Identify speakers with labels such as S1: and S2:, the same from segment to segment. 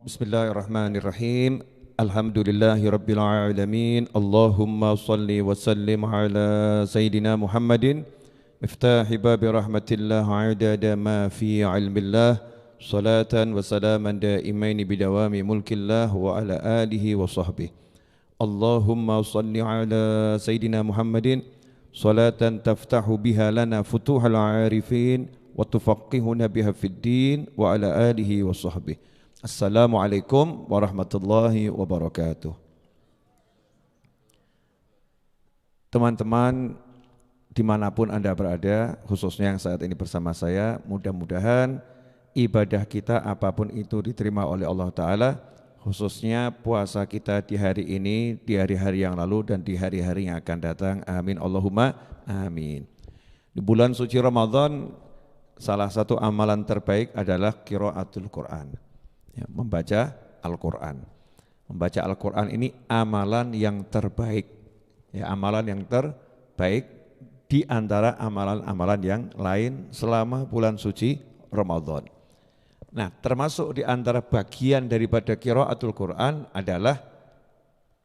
S1: Bismillahirrahmanirrahim. Alhamdulillahirabbil alamin. Allahumma shalli wa sallim ala sayyidina Muhammadin miftahi babi rahmatillah adada ma fi ilmillah salatan wa salaman daimaini bidawami mulkillah wa ala alihi wa sahbihi. Allahumma shalli ala sayyidina Muhammadin salatan taftahu biha lana futuhal arifin wa tufaqihuna biha fid din wa ala alihi wa sahbihi. Assalamualaikum warahmatullahi wabarakatuh. Teman-teman dimanapun Anda berada, khususnya yang saat ini bersama saya, mudah-mudahan ibadah kita apapun itu diterima oleh Allah Ta'ala, khususnya puasa kita di hari ini, di hari-hari yang lalu dan di hari-hari yang akan datang. Amin Allahumma amin. Di bulan suci Ramadan, salah satu amalan terbaik adalah qiraatul Quran. Ya, membaca Al-Quran. Membaca Al-Quran ini amalan yang terbaik. Ya, amalan yang terbaik di antara amalan-amalan yang lain selama bulan suci Ramadan. Nah, termasuk di antara bagian daripada qiraatul Quran adalah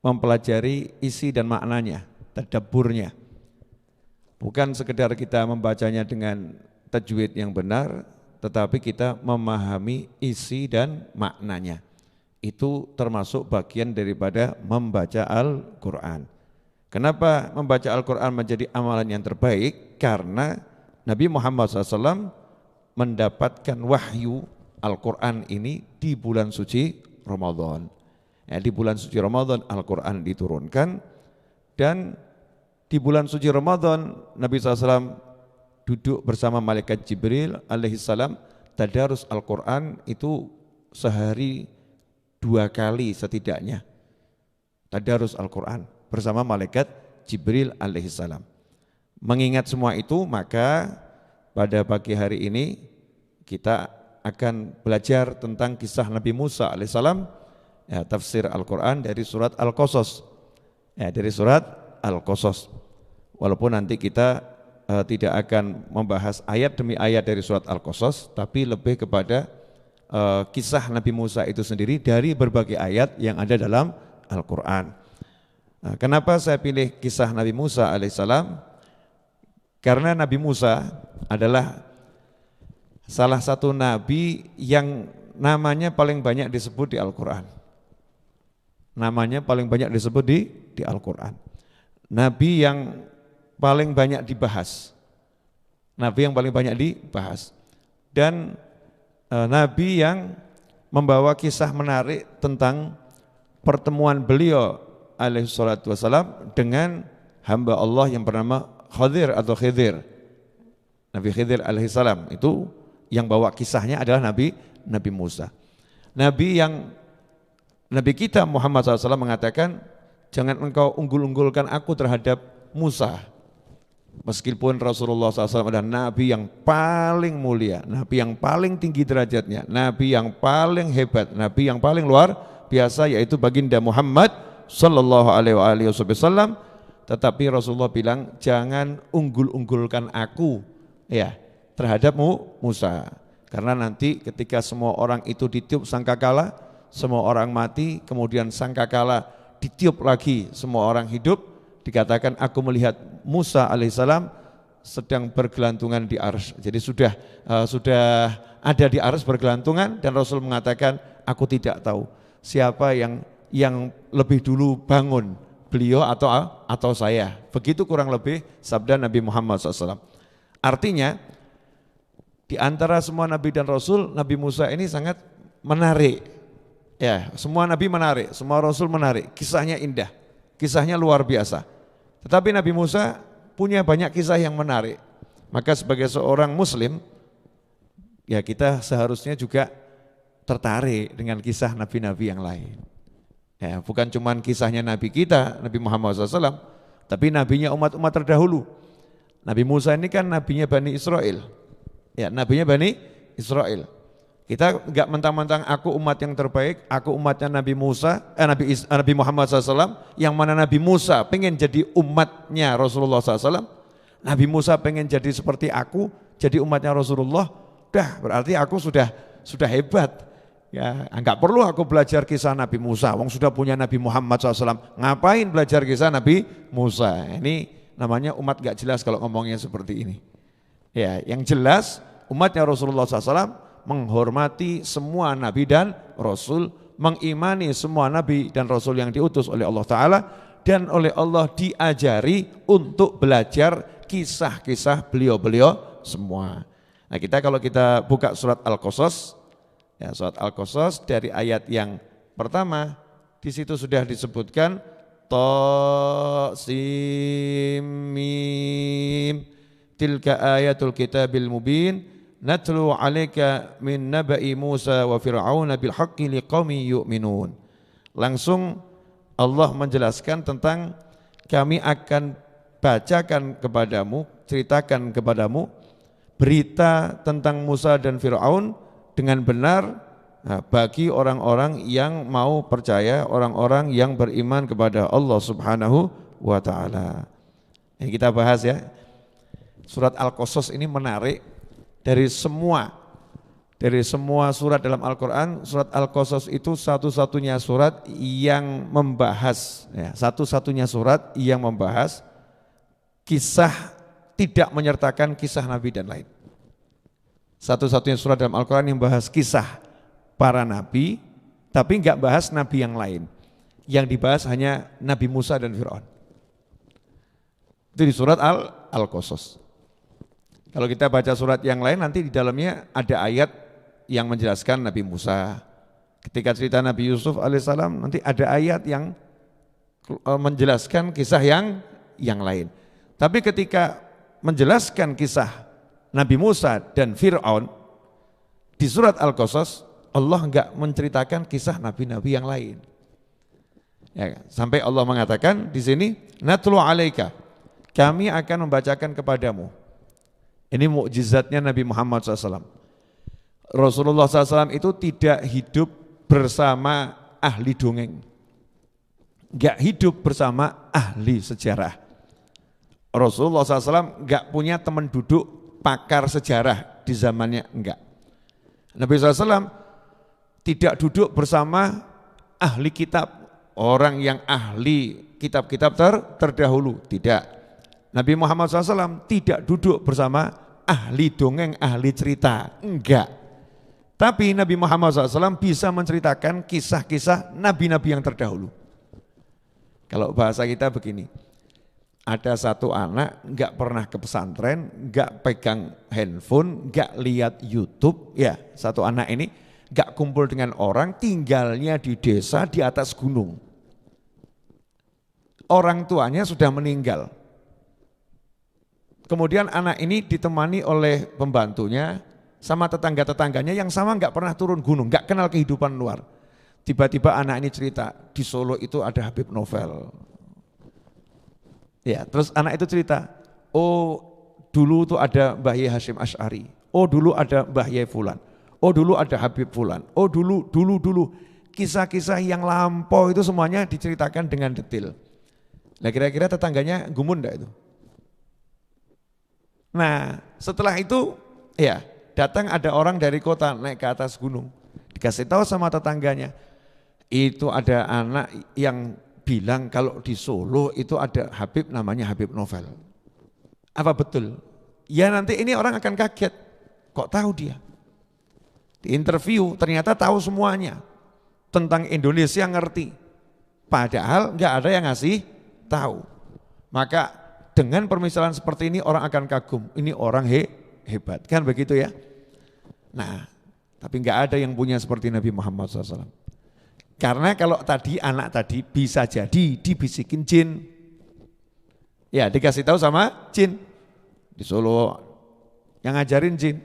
S1: mempelajari isi dan maknanya, tadabburnya. Bukan sekedar kita membacanya dengan tajwid yang benar, tetapi kita memahami isi dan maknanya. Itu termasuk bagian daripada membaca Al-Quran. Kenapa membaca Al-Quran menjadi amalan yang terbaik? Karena Nabi Muhammad SAW mendapatkan wahyu Al-Quran ini di bulan suci Ramadan. Ya, di bulan suci Ramadan Al-Quran diturunkan, dan di bulan suci Ramadan Nabi SAW duduk bersama malaikat Jibril alaihissalam, tadarus Al-Quran itu sehari 2 kali setidaknya. Tadarus Al-Quran bersama malaikat Jibril alaihissalam. Mengingat semua itu, maka pada pagi hari ini kita akan belajar tentang kisah Nabi Musa alaihissalam, ya, tafsir Al-Quran dari surat Al-Qasas. Ya, dari surat Al-Qasas. Walaupun nanti kita tidak akan membahas ayat demi ayat dari surat Al-Qasas, tapi lebih kepada kisah Nabi Musa itu sendiri dari berbagai ayat yang ada dalam Al-Quran. Nah, kenapa saya pilih kisah Nabi Musa alaihissalam? Karena Nabi Musa adalah salah satu nabi yang namanya paling banyak disebut di Al-Quran. Namanya paling banyak disebut di Al-Quran. Nabi yang paling banyak dibahas. Nabi yang paling banyak dibahas. Dan Nabi yang membawa kisah menarik tentang pertemuan beliau alaihi salatu wassalam dengan hamba Allah yang bernama Khadir atau Khidir. Nabi Khidir alaihi salam itu yang bawa kisahnya adalah Nabi Musa. Nabi kita Muhammad SAW mengatakan, jangan engkau unggul-unggulkan aku terhadap Musa. Meskipun Rasulullah SAW adalah Nabi yang paling mulia, Nabi yang paling tinggi derajatnya, Nabi yang paling hebat, Nabi yang paling luar biasa, yaitu baginda Muhammad Sallallahu Alaihi Wasallam. Tetapi Rasulullah bilang, jangan unggul-unggulkan aku ya terhadap Musa. Karena nanti ketika semua orang itu ditiup sangkakala, semua orang mati, kemudian sangkakala ditiup lagi, semua orang hidup. Dikatakan aku melihat Musa alaihissalam sedang bergelantungan di arsy. Jadi sudah ada di arsy bergelantungan, dan Rasul mengatakan aku tidak tahu siapa yang lebih dulu bangun, beliau atau saya. Begitu kurang lebih sabda Nabi Muhammad SAW. Artinya di antara semua Nabi dan Rasul, Nabi Musa ini sangat menarik. Ya, semua Nabi menarik, semua Rasul menarik. Kisahnya indah, kisahnya luar biasa. Tetapi Nabi Musa punya banyak kisah yang menarik. Maka sebagai seorang Muslim, ya kita seharusnya juga tertarik dengan kisah Nabi-Nabi yang lain. Ya, bukan cuma kisahnya Nabi kita, Nabi Muhammad SAW, tapi nabinya umat-umat terdahulu. Nabi Musa ini kan nabinya Bani Israel. Ya, nabinya Bani Israel. Kita enggak mentang-mentang aku umat yang terbaik, aku umatnya Nabi Nabi Muhammad SAW, yang mana Nabi Musa pengen jadi umatnya Rasulullah SAW, Nabi Musa pengen jadi seperti aku, jadi umatnya Rasulullah, dah berarti aku sudah hebat. Ya, enggak perlu aku belajar kisah Nabi Musa, wong sudah punya Nabi Muhammad SAW, ngapain belajar kisah Nabi Musa? Ini namanya umat enggak jelas kalau ngomongnya seperti ini. Ya, yang jelas umatnya Rasulullah SAW menghormati semua Nabi dan Rasul, mengimani semua Nabi dan Rasul yang diutus oleh Allah Ta'ala, dan oleh Allah diajari untuk belajar kisah-kisah beliau-beliau semua. Nah, kalau kita buka surat Al-Qasas, ya, surat Al-Qasas dari ayat yang pertama, di situ sudah disebutkan Ta Sin Mim tilka ayatul kitabil mubin natlu 'alaika min naba'i Musa wa Fir'aun bil haqqi liqaumin yu'minun. Langsung Allah menjelaskan tentang kami akan bacakan kepadamu, ceritakan kepadamu berita tentang Musa dan Fir'aun dengan benar bagi orang-orang yang mau percaya, orang-orang yang beriman kepada Allah Subhanahu wa Ta'ala. Ini kita bahas ya. Surat Al-Qasas ini menarik dari semua surat dalam Al-Quran. Surat Al-Qasas itu satu-satunya surat yang membahas, ya, satu-satunya surat yang membahas kisah, tidak menyertakan kisah Nabi dan lain. Satu-satunya surat dalam Al-Quran yang bahas kisah para Nabi, tapi enggak bahas Nabi yang lain. Yang dibahas hanya Nabi Musa dan Fir'aun. Itu di surat Al-Qasas. Kalau kita baca surat yang lain, nanti di dalamnya ada ayat yang menjelaskan Nabi Musa. Ketika cerita Nabi Yusuf alaihissalam, nanti ada ayat yang menjelaskan kisah yang lain. Tapi ketika menjelaskan kisah Nabi Musa dan Fir'aun di surat Al-Qasas, Allah enggak menceritakan kisah nabi-nabi yang lain. Ya, sampai Allah mengatakan di sini, natlu 'alaika, kami akan membacakan kepadamu. Ini mukjizatnya Nabi Muhammad SAW. Rasulullah SAW itu tidak hidup bersama ahli dongeng, enggak hidup bersama ahli sejarah. Rasulullah SAW enggak punya teman duduk pakar sejarah di zamannya, enggak. Nabi SAW tidak duduk bersama ahli kitab, orang yang ahli kitab-kitab terdahulu, tidak. Nabi Muhammad SAW tidak duduk bersama ahli dongeng, ahli cerita, enggak. Tapi Nabi Muhammad SAW bisa menceritakan kisah-kisah nabi-nabi yang terdahulu. Kalau bahasa kita begini, ada satu anak enggak pernah ke pesantren, enggak pegang handphone, enggak lihat YouTube, ya, satu anak ini enggak kumpul dengan orang, tinggalnya di desa di atas gunung. Orang tuanya sudah meninggal. Kemudian anak ini ditemani oleh pembantunya sama tetangga-tetangganya yang sama enggak pernah turun gunung, enggak kenal kehidupan luar. Tiba-tiba anak ini cerita, di Solo itu ada Habib Novel. Ya, terus anak itu cerita, oh dulu tuh ada Mbah Yai Hasyim Asy'ari, oh dulu ada Mbah Yai Fulan, oh dulu ada Habib Fulan, oh dulu. Kisah-kisah yang lampau itu semuanya diceritakan dengan detail. Nah, kira-kira tetangganya gumun enggak itu? Nah, setelah itu ya datang ada orang dari kota naik ke atas gunung, dikasih tahu sama tetangganya, itu ada anak yang bilang kalau di Solo itu ada Habib namanya Habib Novel. Apa betul? Ya nanti ini orang akan kaget, kok tahu dia? Di interview ternyata tahu semuanya, tentang Indonesia ngerti. Padahal enggak ada yang ngasih tahu. Maka dengan permisalan seperti ini orang akan kagum, ini orang hebat, kan begitu ya? Nah, tapi enggak ada yang punya seperti Nabi Muhammad SAW. Karena kalau tadi anak tadi bisa jadi dibisikin jin. Ya, dikasih tahu sama jin. Di Solo yang ngajarin jin.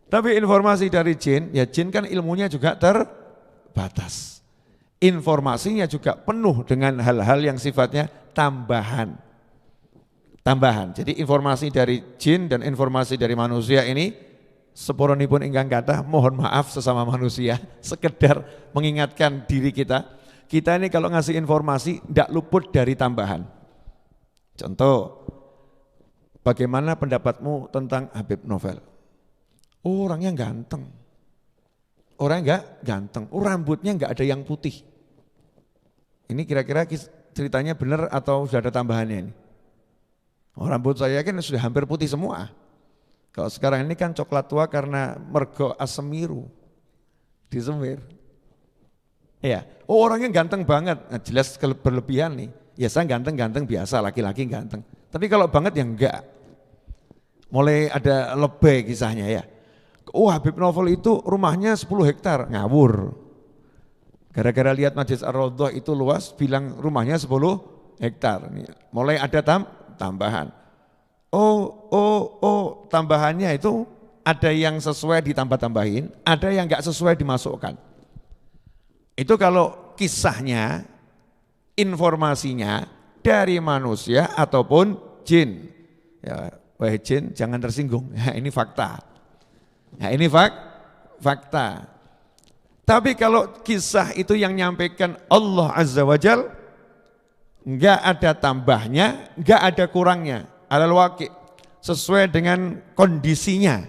S1: Tapi informasi dari jin, ya jin kan ilmunya juga terbatas. Informasinya juga penuh dengan hal-hal yang sifatnya tambahan. Jadi informasi dari jin dan informasi dari manusia ini sepuranipun ingkang kathah, mohon maaf sesama manusia, sekedar mengingatkan diri kita. Kita ini kalau ngasih informasi tidak luput dari tambahan. Contoh, bagaimana pendapatmu tentang Habib Novel? Oh, orangnya ganteng. orang enggak ganteng, rambutnya enggak ada yang putih. Ini kira-kira ceritanya benar atau sudah ada tambahannya ini? Rambut saya kan sudah hampir putih semua. Kalau sekarang ini kan coklat tua karena mergo asemiru disemir. Ya, orangnya ganteng banget, nah, jelas berlebihan nih. Ya saya ganteng-ganteng biasa, laki-laki ganteng. Tapi kalau banget ya enggak. Mulai ada lebay kisahnya ya. Habib Novel itu rumahnya 10 hektar, ngawur. Gara-gara lihat Masjid Ar-Raudhah itu luas, bilang rumahnya 10 hektar. Mulai ada tambahan. Tambahannya itu ada yang sesuai ditambah-tambahin, ada yang enggak sesuai dimasukkan. Itu kalau kisahnya, informasinya dari manusia ataupun jin. Ya, wahai jin jangan tersinggung, ya, ini fakta. Ya, ini fakta. Tapi kalau kisah itu yang nyampaikan Allah Azza wa Jal, enggak ada tambahnya, enggak ada kurangnya. Alal waqi', sesuai dengan kondisinya.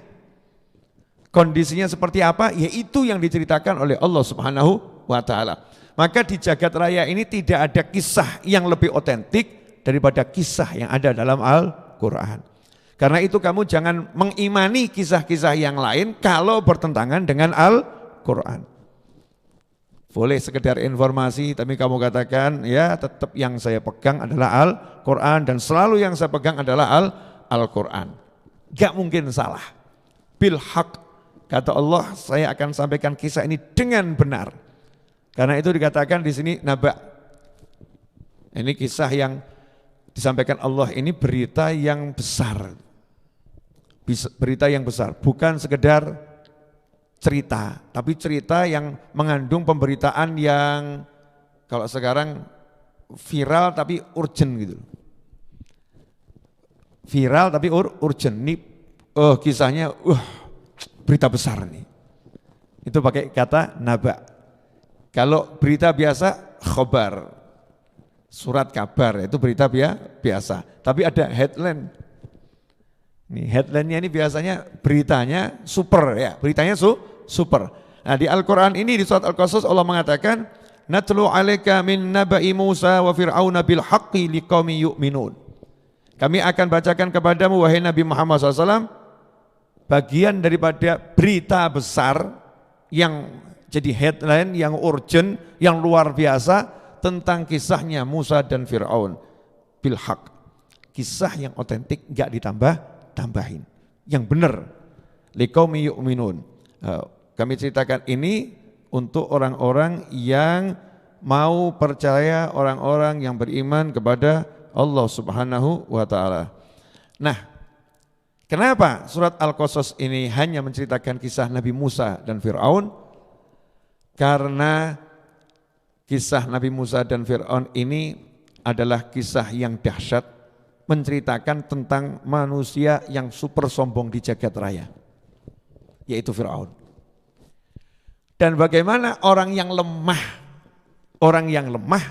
S1: Kondisinya seperti apa? Yaitu yang diceritakan oleh Allah Subhanahu wa ta'ala. Maka di jagat raya ini tidak ada kisah yang lebih otentik daripada kisah yang ada dalam Al-Quran. Karena itu kamu jangan mengimani kisah-kisah yang lain kalau bertentangan dengan Al-Quran. Boleh sekedar informasi, tapi kamu katakan ya tetap yang saya pegang adalah Al-Quran dan selalu yang saya pegang adalah Al-Quran. Gak mungkin salah. Bil haq, kata Allah, saya akan sampaikan kisah ini dengan benar. Karena itu dikatakan di sini naba. Ini kisah yang disampaikan Allah ini berita yang besar. Berita yang besar, bukan sekedar cerita, tapi cerita yang mengandung pemberitaan yang kalau sekarang viral tapi urgent gitu. Viral tapi urgent. Ini kisahnya berita besar nih. Itu pakai kata naba. Kalau berita biasa khobar, surat kabar, itu berita biasa. Tapi ada headline. Nih headline-nya ini biasanya beritanya super ya, beritanya super. Nah di Al-Quran ini di surat Al-Qasas Allah mengatakan, Natlu alaika min naba'i Musa wa fir'auna bil haqqi liqaumi yu'minun. Kami akan bacakan kepadamu wahai Nabi Muhammad SAW bagian daripada berita besar yang jadi headline, yang urgent, yang luar biasa tentang kisahnya Musa dan Fir'aun bil haq. Kisah yang otentik, enggak tambahin, yang benar. Liqaumi yu'minun. Kami ceritakan ini untuk orang-orang yang mau percaya, orang-orang yang beriman kepada Allah Subhanahu wa ta'ala. Nah, kenapa surat Al-Qasas ini hanya menceritakan kisah Nabi Musa dan Fir'aun? Karena kisah Nabi Musa dan Fir'aun ini adalah kisah yang dahsyat, menceritakan tentang manusia yang super sombong di jagat raya, yaitu Fir'aun. Dan bagaimana orang yang lemah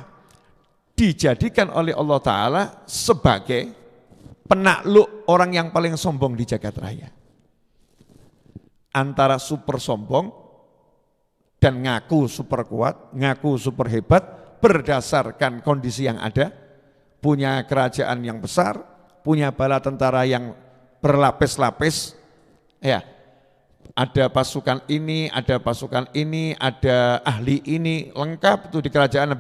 S1: dijadikan oleh Allah Ta'ala sebagai penakluk orang yang paling sombong di jagat raya. Antara super sombong dan ngaku super kuat, ngaku super hebat berdasarkan kondisi yang ada, punya kerajaan yang besar, punya bala tentara yang berlapis-lapis, ya, ada pasukan ini, ada pasukan ini, ada ahli ini, lengkap itu di kerajaan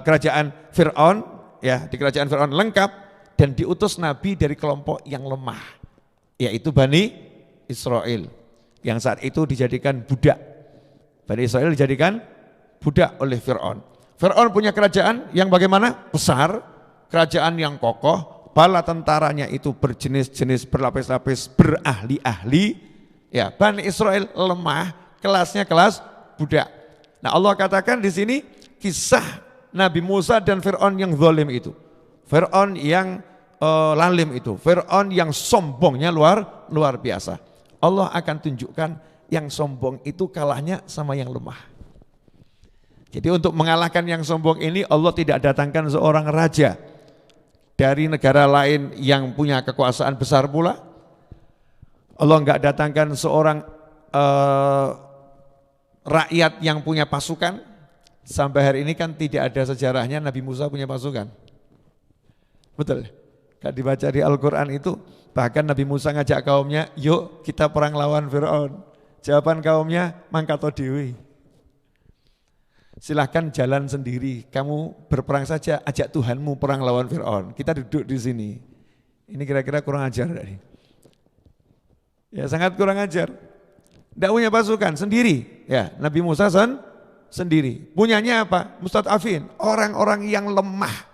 S1: kerajaan Fir'aun, ya, di kerajaan Fir'aun lengkap, dan diutus Nabi dari kelompok yang lemah, yaitu Bani Israel, yang saat itu dijadikan budak. Bani Israel dijadikan budak oleh Fir'aun. Fir'aun punya kerajaan yang bagaimana? Besar, kerajaan yang kokoh, bala tentaranya itu berjenis-jenis, berlapis-lapis, berahli-ahli. Ya, Bani Israel lemah, kelasnya kelas budak. Nah Allah katakan di sini kisah Nabi Musa dan Fir'aun yang zalim itu. Fir'aun yang lalim itu. Fir'aun yang sombongnya luar biasa. Allah akan tunjukkan yang sombong itu kalahnya sama yang lemah. Jadi untuk mengalahkan yang sombong ini Allah tidak datangkan seorang raja dari negara lain yang punya kekuasaan besar pula. Allah enggak datangkan seorang rakyat yang punya pasukan. Sampai hari ini kan tidak ada sejarahnya Nabi Musa punya pasukan. Betul. Kan dibaca di Al-Quran itu, bahkan Nabi Musa ngajak kaumnya, yuk kita perang lawan Fir'aun. Jawaban kaumnya, mangkato dewi. Silahkan jalan sendiri, kamu berperang saja, ajak Tuhanmu perang lawan Fir'aun. Kita duduk di sini. Ini kira-kira kurang ajar. Ya sangat kurang ajar. Tidak punya pasukan, sendiri. Ya Nabi Musa sendiri. Punyanya apa? Mustad'afin, orang-orang yang lemah.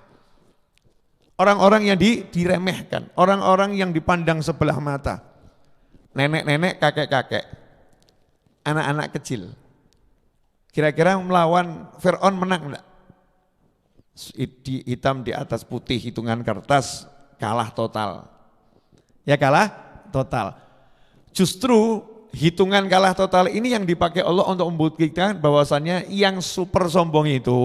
S1: Orang-orang yang diremehkan, orang-orang yang dipandang sebelah mata. Nenek-nenek, kakek-kakek, anak-anak kecil. Kira-kira melawan Fir'aun menang enggak? Hitam di atas putih, hitungan kertas, kalah total. Ya kalah total. Justru hitungan kalah total ini yang dipakai Allah untuk membuktikan bahwasannya yang super sombong itu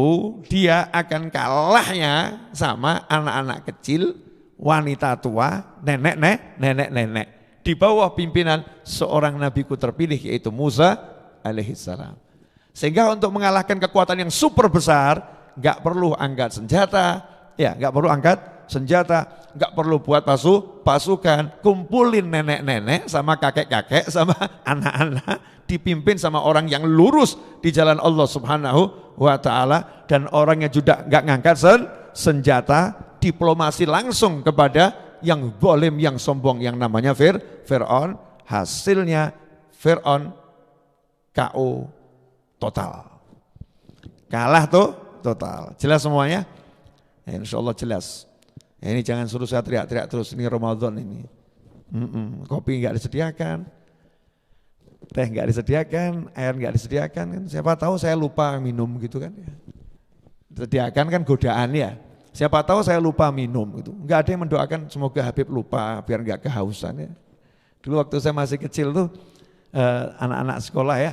S1: dia akan kalahnya sama anak-anak kecil, wanita tua, nenek-nenek di bawah pimpinan seorang nabiku terpilih yaitu Musa alaihissalam. Sehingga untuk mengalahkan kekuatan yang super besar enggak perlu angkat senjata, ya enggak perlu angkat senjata, enggak perlu buat pasukan, kumpulin nenek-nenek sama kakek-kakek sama anak-anak, dipimpin sama orang yang lurus di jalan Allah Subhanahu wa taala dan orangnya juga enggak ngangkat senjata, diplomasi langsung kepada yang zalim, yang sombong yang namanya Fir'aun. Hasilnya Fir'aun KO total. Kalah tuh total. Jelas semuanya? Ya, insya Allah jelas. Ya, ini jangan suruh saya teriak-teriak terus, ini Ramadan ini. Kopi enggak disediakan, teh enggak disediakan, air enggak disediakan. Kan. Siapa tahu saya lupa minum gitu kan. Ya. Disediakan kan godaan ya. Siapa tahu saya lupa minum gitu. Enggak ada yang mendoakan semoga Habib lupa biar enggak kehausan ya. Dulu waktu saya masih kecil tuh anak-anak sekolah ya,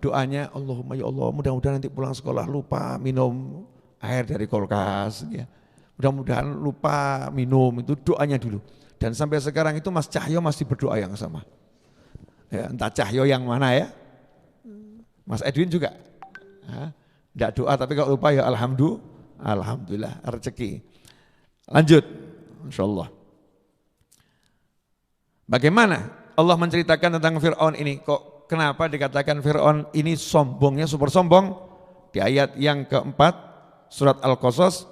S1: doanya Allahumma ya Allah mudah-mudahan nanti pulang sekolah lupa minum air dari kulkas ya. Mudah-mudahan lupa minum, itu doanya dulu. Dan sampai sekarang itu Mas Cahyo masih berdoa yang sama. Ya, entah Cahyo yang mana ya. Mas Edwin juga. Tidak doa tapi kalau lupa ya alhamdulillah rezeki. Lanjut insyaallah. Bagaimana Allah menceritakan tentang Fir'aun ini? Kok kenapa dikatakan Fir'aun ini sombongnya super sombong? Di ayat yang keempat surat Al-Qasas,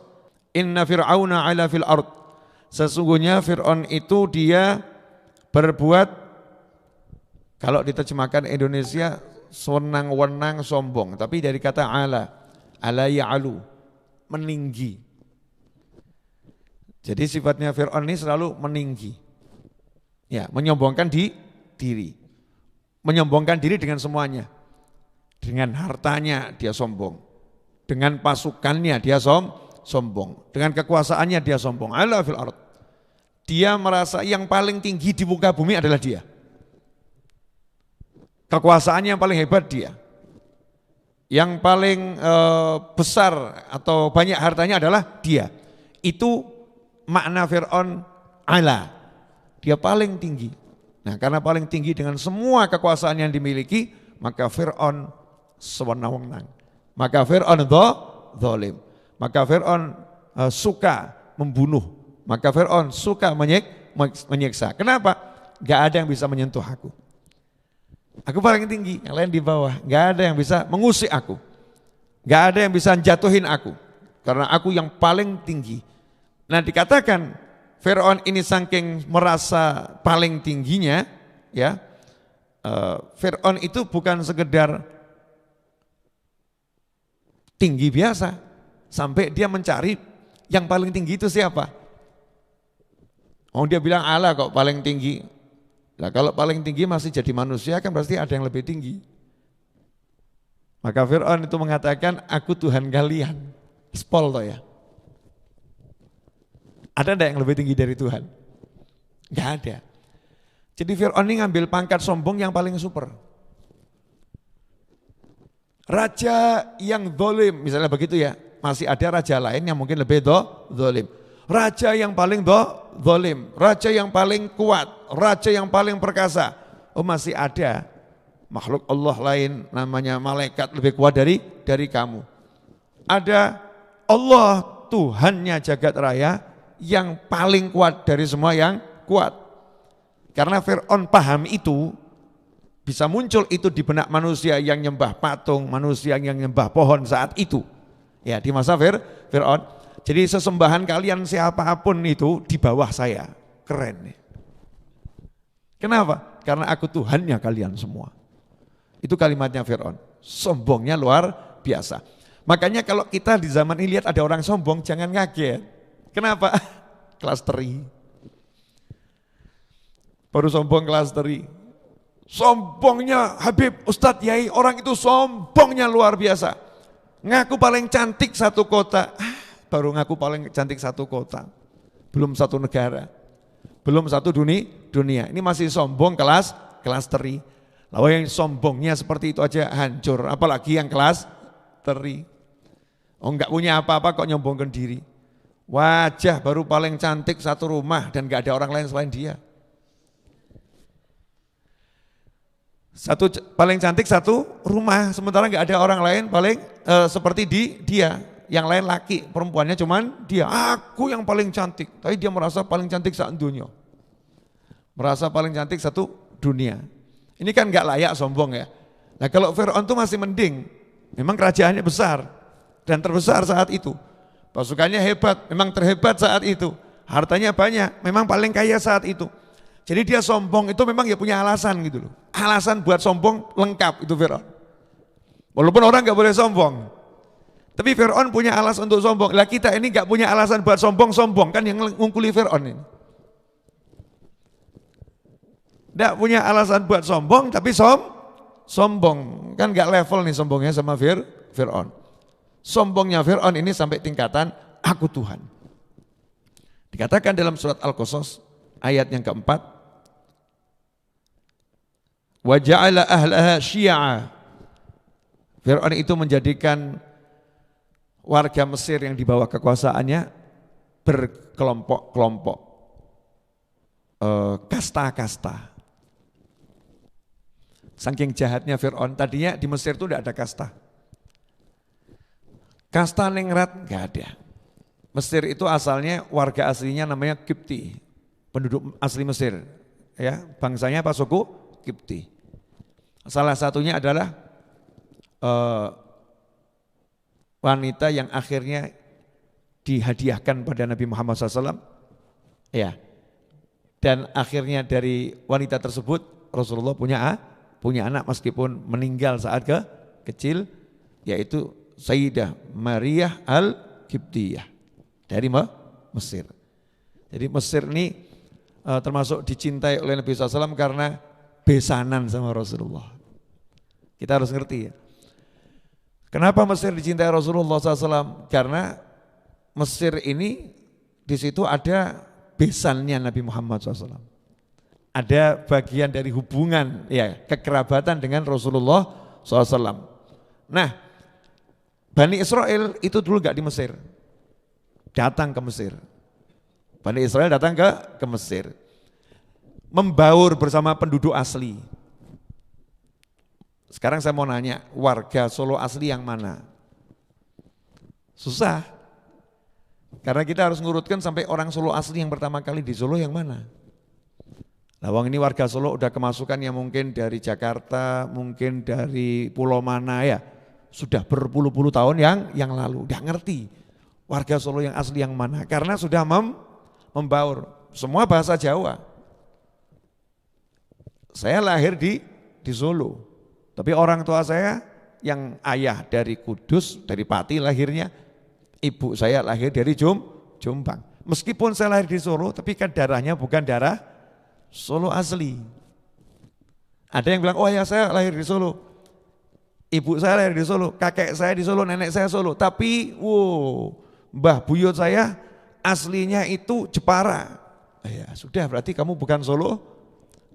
S1: inna fir'auna ala fil ard. Sesungguhnya Fir'aun itu dia berbuat, kalau diterjemahkan Indonesia, sewenang-wenang sombong. Tapi dari kata ala ya'alu, meninggi. Jadi sifatnya Fir'aun ini selalu meninggi. Ya, menyombongkan diri. Menyombongkan diri dengan semuanya. Dengan hartanya dia sombong. Dengan pasukannya dia sombong. Dengan kekuasaannya dia sombong. Ala fil ard. Dia merasa yang paling tinggi di muka bumi adalah dia. Kekuasaannya yang paling hebat dia. Yang paling besar atau banyak hartanya adalah dia. Itu makna Fir'aun ala. Dia paling tinggi. Nah, karena paling tinggi dengan semua kekuasaan yang dimiliki, maka Fir'aun sewenang-wenang. Maka Fir'aun zalim. Maka Fir'aun suka membunuh. Maka Fir'aun suka menyiksa. Kenapa? Gak ada yang bisa menyentuh aku. Aku paling tinggi, yang lain di bawah. Gak ada yang bisa mengusik aku. Gak ada yang bisa jatuhin aku. Karena aku yang paling tinggi. Nah, dikatakan Fir'aun ini saking merasa paling tingginya, ya, Fir'aun itu bukan sekedar tinggi biasa, sampai dia mencari yang paling tinggi itu siapa? Oh, dia bilang Allah kok paling tinggi. Nah, kalau paling tinggi masih jadi manusia kan berarti ada yang lebih tinggi. Maka Fir'aun itu mengatakan, aku Tuhan kalian. Spol toh ya. Ada enggak yang lebih tinggi dari Tuhan? Enggak ada. Jadi Fir'aun ini ngambil pangkat sombong yang paling super. Raja yang zalim, misalnya begitu ya. Masih ada raja lain yang mungkin lebih zalim. Raja yang paling zalim, raja yang paling kuat, raja yang paling perkasa. Oh, masih ada makhluk Allah lain, namanya malaikat lebih kuat dari kamu. Ada Allah Tuhannya jagat raya yang paling kuat dari semua yang kuat. Karena Fir'aun paham itu, bisa muncul itu di benak manusia yang nyembah patung, manusia yang nyembah pohon saat itu. Ya, di masa Fir'aun. Jadi sesembahan kalian siapapun itu di bawah saya. Keren. Kenapa? Karena aku Tuhannya kalian semua. Itu kalimatnya Fir'aun. Sombongnya luar biasa. Makanya kalau kita di zaman ini lihat ada orang sombong, jangan kaget. Kenapa? Klasteri. Baru sombong klasteri. Sombongnya Habib, Ustadz, Yai, orang itu sombongnya luar biasa. Ngaku paling cantik satu kota. Baru ngaku paling cantik satu kota. Belum satu negara. Belum satu dunia. Ini masih sombong klasteri. Lalu yang sombongnya seperti itu aja hancur. Apalagi yang klasteri. Oh, enggak punya apa-apa kok nyombongkan diri. Wajah baru paling cantik satu rumah dan enggak ada orang lain selain dia. Paling cantik satu rumah, sementara enggak ada orang lain paling seperti dia. Yang lain laki, perempuannya cuman dia. Aku yang paling cantik, tapi dia merasa paling cantik satu dunia. Merasa paling cantik satu dunia. Ini kan enggak layak sombong ya. Nah kalau Fir'aun itu masih mending, memang kerajaannya besar. Dan terbesar saat itu. Pasukannya hebat, memang terhebat saat itu. Hartanya banyak, memang paling kaya saat itu. Jadi dia sombong itu memang ya punya alasan gitu loh. Alasan buat sombong lengkap itu Fir'aun. Walaupun orang gak boleh sombong. Tapi Fir'aun punya alasan untuk sombong. Lah kita ini gak punya alasan buat sombong kan yang ngungkuli Fir'aun ini. Gak punya alasan buat sombong tapi sombong. Kan gak level nih sombongnya sama Fir'aun. Sombongnya Fir'aun ini sampai tingkatan aku Tuhan. Dikatakan dalam surat Al-Qasas ayat yang keempat, wa ja'ala ahlaha syi'a. Fir'aun itu menjadikan warga Mesir yang di bawah kekuasaannya berkelompok-kelompok, kasta-kasta. Saking jahatnya Fir'aun, tadinya di Mesir itu tidak ada kasta. Kasta ningrat enggak ada. Mesir itu asalnya warga aslinya namanya Kipti, penduduk asli Mesir. Ya, bangsanya apa suku? Kipti. Salah satunya adalah wanita yang akhirnya dihadiahkan pada Nabi Muhammad SAW. Ya, dan akhirnya dari wanita tersebut Rasulullah punya anak meskipun meninggal saat kecil, yaitu Sayyidah Maryah Al-Qibtiyah dari Mesir. Jadi Mesir ini termasuk dicintai oleh Nabi SAW karena besanan sama Rasulullah. Kita harus ngerti ya. Kenapa Mesir dicintai Rasulullah SAW? Karena Mesir ini di situ ada besannya Nabi Muhammad SAW. Ada bagian dari hubungan ya kekerabatan dengan Rasulullah SAW. Nah, Bani Israel itu dulu gak di Mesir, datang ke Mesir. Bani Israel datang ke Mesir, membaur bersama penduduk asli. Sekarang saya mau nanya, warga Solo asli yang mana? Susah, karena kita harus ngurutkan sampai orang Solo asli yang pertama kali di Solo yang mana. Lawang ini warga Solo udah kemasukan yang mungkin dari Jakarta, mungkin dari pulau mana ya. Sudah berpuluh-puluh tahun yang lalu, udah ngerti warga Solo yang asli yang mana, karena sudah membaur, semua bahasa Jawa. Saya lahir di Solo, tapi orang tua saya yang ayah dari Kudus, dari Pati lahirnya, ibu saya lahir dari Jombang. Meskipun saya lahir di Solo, tapi kan darahnya bukan darah Solo asli. Ada yang bilang, oh ya saya lahir di Solo. Ibu saya lahir di Solo, kakek saya di Solo, nenek saya Solo. Tapi, mbah buyut saya aslinya itu Jepara. Ya sudah, berarti kamu bukan Solo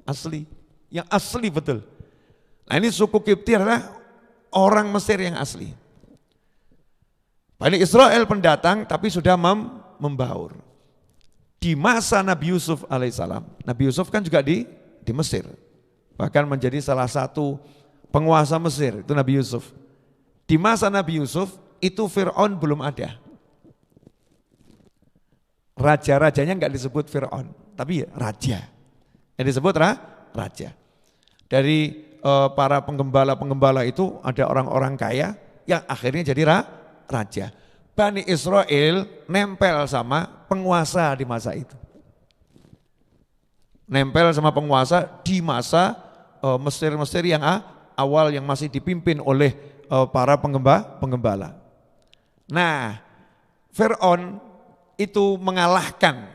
S1: asli. Yang asli betul. Nah ini suku Kipti adalah orang Mesir yang asli. Bani Israel pendatang tapi sudah membaur. Di masa Nabi Yusuf alaihissalam, Nabi Yusuf kan juga di Mesir. Bahkan menjadi salah satu penguasa Mesir, itu Nabi Yusuf. Di masa Nabi Yusuf itu Fir'aun belum ada. Raja-rajanya enggak disebut Fir'aun, tapi raja. Yang disebut raja. Dari para penggembala-penggembala itu ada orang-orang kaya yang akhirnya jadi raja. Bani Israel nempel sama penguasa di masa itu. Nempel sama penguasa di masa Mesir-Mesir yang awal yang masih dipimpin oleh para penggembala. Nah, Fir'aun itu mengalahkan,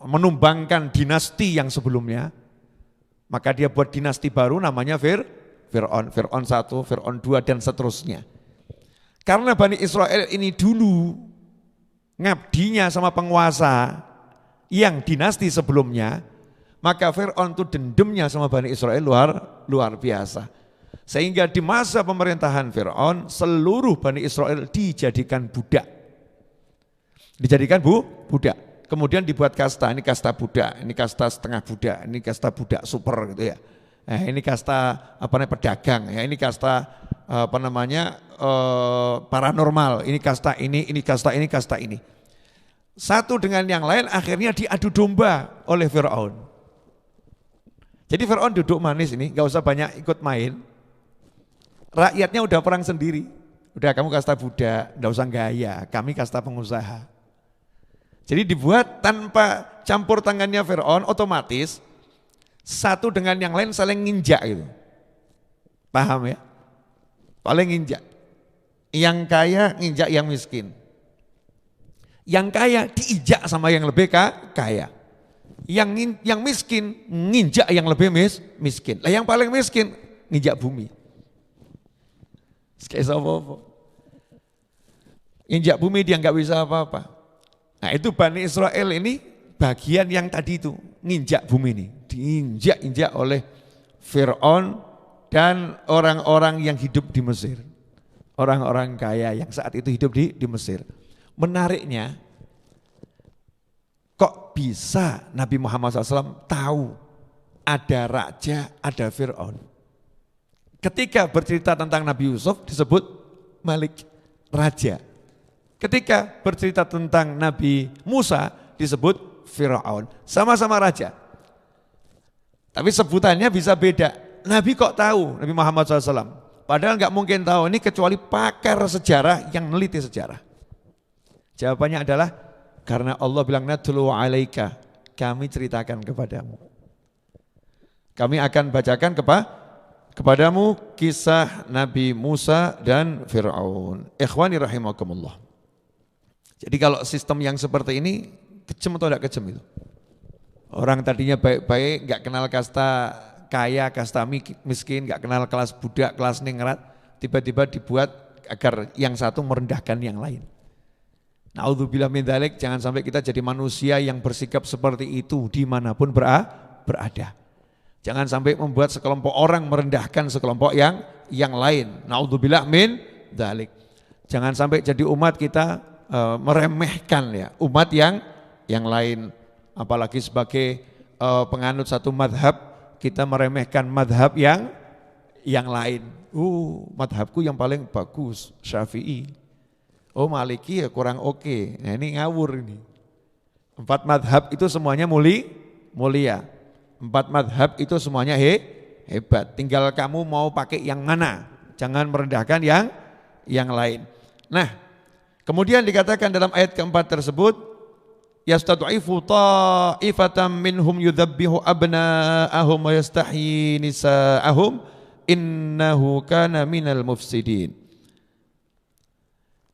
S1: menumbangkan dinasti yang sebelumnya, maka dia buat dinasti baru namanya Fir'aun 1, Fir'aun 2 dan seterusnya. Karena Bani Israel ini dulu ngabdinya sama penguasa yang dinasti sebelumnya, maka Fir'aun itu dendamnya sama Bani Israel luar biasa. Sehingga di masa pemerintahan Fir'aun seluruh Bani Israel dijadikan budak. Budak. Kemudian dibuat kasta, ini kasta budak, ini kasta setengah budak, ini kasta budak super gitu ya. Ini kasta pedagang, ya ini kasta paranormal, ini kasta ini. Satu dengan yang lain akhirnya diadu domba oleh Fir'aun. Jadi Fir'aun duduk manis ini, gak usah banyak ikut main. Rakyatnya udah perang sendiri. Udah kamu kasta budak, gak usah gaya, kami kasta pengusaha. Jadi dibuat tanpa campur tangannya Fir'aun, otomatis satu dengan yang lain saling nginjak gitu. Paham ya? Paling nginjak. Yang kaya nginjak yang miskin. Yang kaya diinjak sama yang lebih kaya. Yang miskin nginjak yang lebih miskin. Lah yang paling miskin nginjak bumi. Kayak apa-apa. Injak bumi dia nggak bisa apa-apa. Nah itu Bani Israel ini bagian yang tadi itu nginjak bumi ini, diinjak-injak oleh Fir'aun dan orang-orang yang hidup di Mesir, orang-orang kaya yang saat itu hidup di Mesir. Menariknya, kok bisa Nabi Muhammad SAW tahu ada raja, ada Fir'aun? Ketika bercerita tentang Nabi Yusuf disebut Malik, raja. Ketika bercerita tentang Nabi Musa disebut Fir'aun, sama-sama raja. Tapi sebutannya bisa beda. Nabi kok tahu, Nabi Muhammad SAW? Padahal nggak mungkin tahu ini kecuali pakar sejarah yang meneliti sejarah. Jawabannya adalah karena Allah bilang natlu alaika, kami ceritakan kepadamu. Kami akan bacakan kepadamu kisah Nabi Musa dan Fir'aun. Ikhwani rahimakumullah. Jadi kalau sistem yang seperti ini kejam atau tidak kejam itu? Orang tadinya baik-baik, gak kenal kasta kaya, kasta miskin, gak kenal kelas budak, kelas ningrat, tiba-tiba dibuat agar yang satu merendahkan yang lain. Na'udzubillah min dzalik, jangan sampai kita jadi manusia yang bersikap seperti itu dimanapun berada. Jangan sampai membuat sekelompok orang merendahkan sekelompok yang lain. Na'udzubillah min dzalik. Jangan sampai jadi umat kita meremehkan ya umat yang lain. Apalagi sebagai penganut satu madhab, kita meremehkan madhab yang lain. Madhabku yang paling bagus Syafi'i. Maliki ya kurang oke. Nah ini ngawur ini. 4 madhab itu semuanya mulia. 4 madhab itu semuanya hebat. Tinggal kamu mau pakai yang mana. Jangan merendahkan yang lain. Nah, kemudian dikatakan dalam ayat keempat tersebut, yastad'ifu ta'ifatan minhum yudhabbihu abna'ahum wa yastahyi nisa'ahum innahu kana minal mufsidin.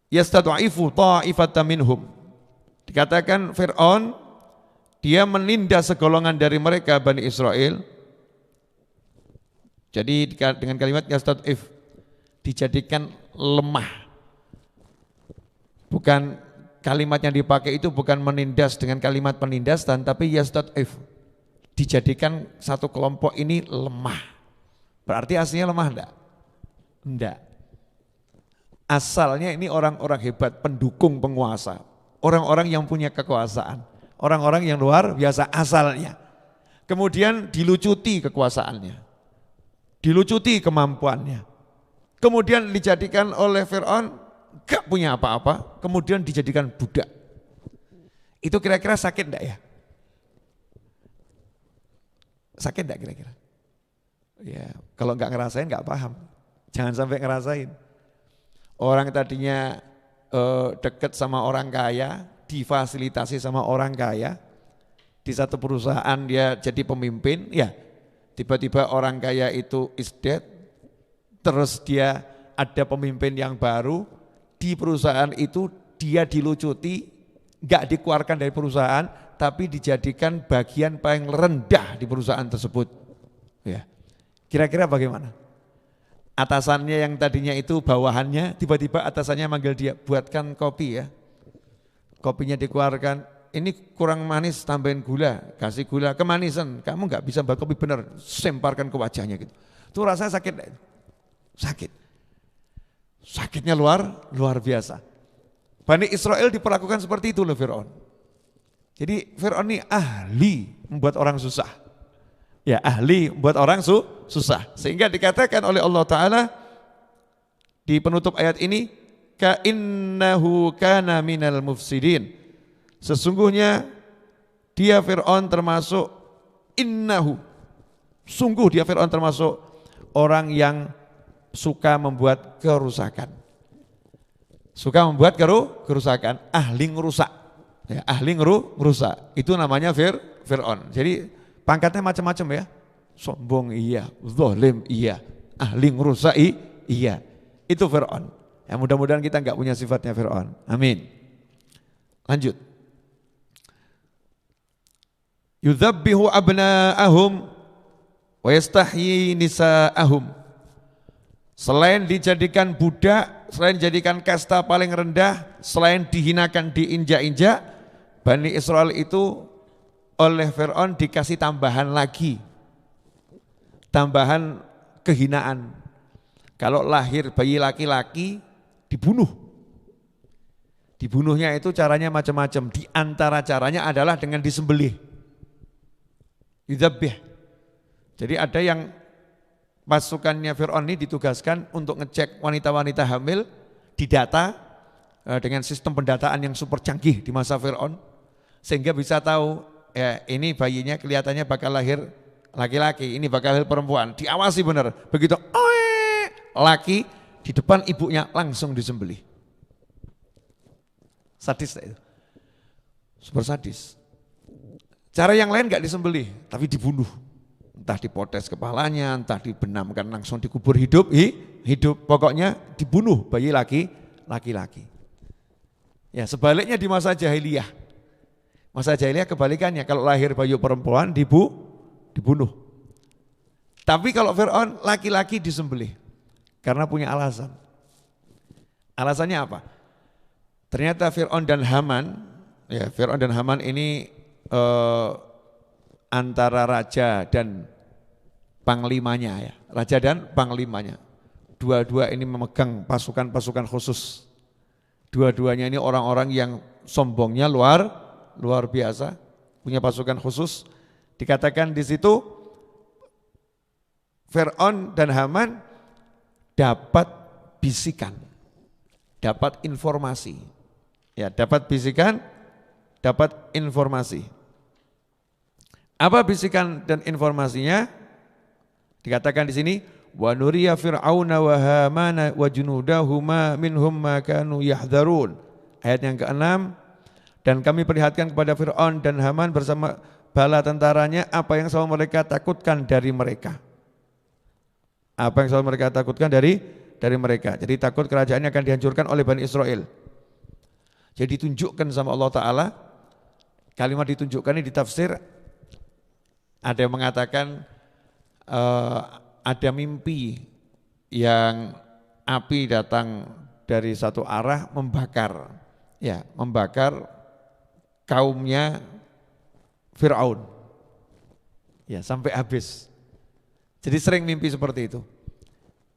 S1: Yastad'ifu ta'ifatan minhum. Dikatakan Fir'aun dia menindas segolongan dari mereka Bani Israel. Jadi dengan kalimat yastad'if dijadikan lemah. Bukan kalimat yang dipakai itu bukan menindas dengan kalimat penindasan, tapi yastad'if dijadikan satu kelompok ini lemah. Berarti aslinya lemah enggak? Enggak. Asalnya ini orang-orang hebat, pendukung penguasa, orang-orang yang punya kekuasaan. Orang-orang yang luar biasa asalnya. Kemudian dilucuti kekuasaannya. dilucuti kemampuannya. Kemudian dijadikan oleh Fir'aun gak punya apa-apa, kemudian dijadikan budak. Itu kira-kira sakit enggak ya? Sakit enggak kira-kira? Ya, kalau enggak ngerasain enggak paham. Jangan sampai ngerasain. Orang tadinya deket sama orang kaya, difasilitasi sama orang kaya, di satu perusahaan dia jadi pemimpin, ya tiba-tiba orang kaya itu is dead, terus dia ada pemimpin yang baru, di perusahaan itu dia dilucuti, enggak dikeluarkan dari perusahaan, tapi dijadikan bagian paling rendah di perusahaan tersebut. Ya, kira-kira bagaimana? Atasannya yang tadinya itu bawahannya, tiba-tiba atasannya manggil dia, buatkan kopi ya. Kopinya dikeluarkan, ini kurang manis, tambahin gula, kasih gula, kemanisan, kamu nggak bisa buat kopi benar, semparkan ke wajahnya gitu. Itu rasanya sakit, sakit. Sakitnya luar biasa. Bani Israel diperlakukan seperti itu oleh Fir'aun. Jadi Fir'aun ini ahli membuat orang susah. Ya, ahli buat orang susah. Sehingga dikatakan oleh Allah Ta'ala di penutup ayat ini, ka'innahu kana minal mufsidin. Sesungguhnya dia Fir'aun termasuk innahu. Sungguh dia Fir'aun termasuk orang yang suka membuat kerusakan. Suka membuat kerusakan, ahli ngerusak. Ya, ahli ngerusak. Itu namanya Fir'aun. Jadi pangkatnya macam-macam ya, sombong iya, zalim iya, ahli ngerusak iya. Itu Fir'aun. Ya, mudah-mudahan kita enggak punya sifatnya Fir'aun. Amin. Lanjut. Yudzabbihu abna'ahum wa yastahyi nisa'ahum. Selain dijadikan budak, selain dijadikan kasta paling rendah, selain dihinakan, diinjak-injak, Bani Israel itu oleh Fir'aun dikasih tambahan lagi, tambahan kehinaan. Kalau lahir bayi laki-laki dibunuh. Dibunuhnya itu caranya macam-macam. Di antara caranya adalah dengan disembelih. Yudzabih. Jadi ada yang pasukannya Fir'aun ini ditugaskan untuk ngecek wanita-wanita hamil, didata dengan sistem pendataan yang super canggih di masa Fir'aun, sehingga bisa tahu ya ini bayinya kelihatannya bakal lahir laki-laki, ini bakal lahir perempuan, diawasi benar. Begitu laki di depan ibunya langsung disembelih. Sadis itu, super sadis. Cara yang lain nggak disembelih, tapi dibunuh. Entah dipotes kepalanya, entah dibenamkan langsung dikubur hidup, pokoknya dibunuh bayi laki-laki. Ya sebaliknya di masa jahiliyah. Masa jahiliyah kebalikannya, kalau lahir bayi perempuan dibunuh. Tapi kalau Fir'aun laki-laki disembelih karena punya alasan. Alasannya apa? Ternyata Fir'aun dan Haman, ya Fir'aun dan Haman ini antara raja dan panglimanya ya, raja dan panglimanya. Dua-dua ini memegang pasukan-pasukan khusus. Dua-duanya ini orang-orang yang sombongnya luar biasa, punya pasukan khusus. Dikatakan di situ Fir'aun dan Haman dapat bisikan, dapat informasi. Ya, dapat bisikan, dapat informasi. Apa bisikan dan informasinya? Dikatakan di sini, wa nuriya fir'auna wa hamana wa junudahuma minhum ma kanu yahdharun. Ayat yang ke-6, dan kami perlihatkan kepada Fir'aun dan Haman bersama bala tentaranya apa yang selalu mereka takutkan dari mereka. Apa yang selalu mereka takutkan dari mereka. Jadi takut kerajaannya akan dihancurkan oleh Bani Israel. Jadi ditunjukkan sama Allah Ta'ala, kalimat ditunjukkan ini ditafsir, ada yang mengatakan ada mimpi yang api datang dari satu arah membakar, ya membakar kaumnya Fir'aun, ya sampai habis. Jadi sering mimpi seperti itu.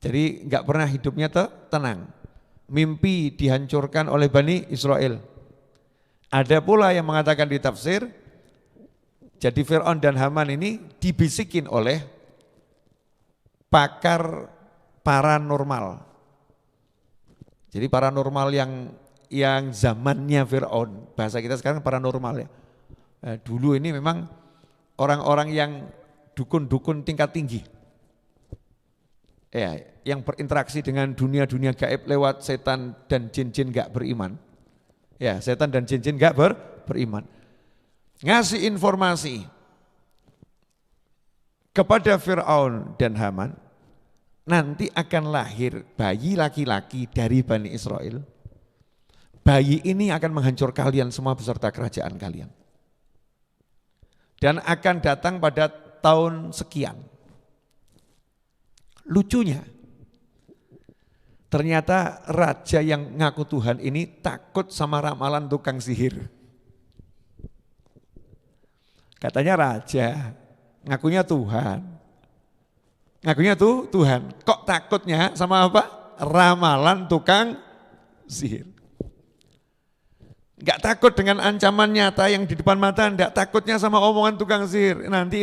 S1: Jadi enggak pernah hidupnya tenang. Mimpi dihancurkan oleh Bani Israel. Ada pula yang mengatakan di tafsir, jadi Fir'aun dan Haman ini dibisikin oleh pakar paranormal. Jadi paranormal yang zamannya Fir'aun, bahasa kita sekarang paranormal ya. Dulu ini memang orang-orang yang dukun-dukun tingkat tinggi. Ya, yang berinteraksi dengan dunia-dunia gaib lewat setan dan jin-jin gak beriman. Ya, setan dan jin-jin gak beriman. Ngasih informasi kepada Fir'aun dan Haman, nanti akan lahir bayi laki-laki dari Bani Israel. Bayi ini akan menghancur kalian semua beserta kerajaan kalian. Dan akan datang pada tahun sekian. Lucunya, ternyata raja yang ngaku Tuhan ini takut sama ramalan tukang sihir. Katanya raja, ngakunya Tuhan. Ngakunya Tuhan. Kok takutnya sama apa? Ramalan tukang sihir. Enggak takut dengan ancaman nyata yang di depan mata, enggak takutnya sama omongan tukang sihir. Nanti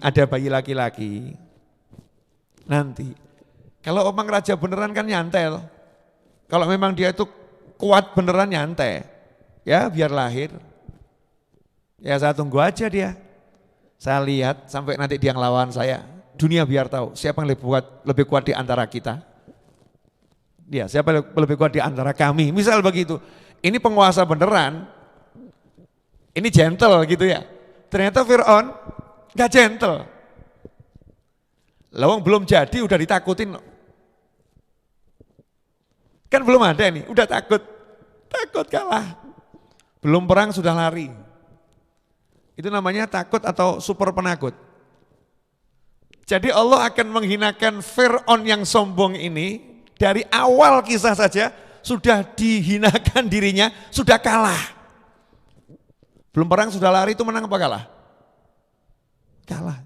S1: ada bayi laki-laki. Nanti. Kalau omong raja beneran kan nyantel. Kalau memang dia itu kuat beneran nyantai. Ya biar lahir. Ya saya tunggu aja dia. Saya lihat sampai nanti dia ngelawan saya. Dunia biar tahu siapa yang lebih kuat di antara kita. Ya, siapa yang lebih kuat di antara kami. Misal begitu. Ini penguasa beneran, ini gentle gitu ya. Ternyata Fir'aun gak gentle. Lawang belum jadi udah ditakutin. Kan belum ada nih, udah takut kalah. Belum perang sudah lari. Itu namanya takut atau super penakut. Jadi Allah akan menghinakan Fir'aun yang sombong ini dari awal kisah saja. Sudah dihinakan dirinya, sudah kalah. Belum perang sudah lari itu menang apa kalah? Kalah.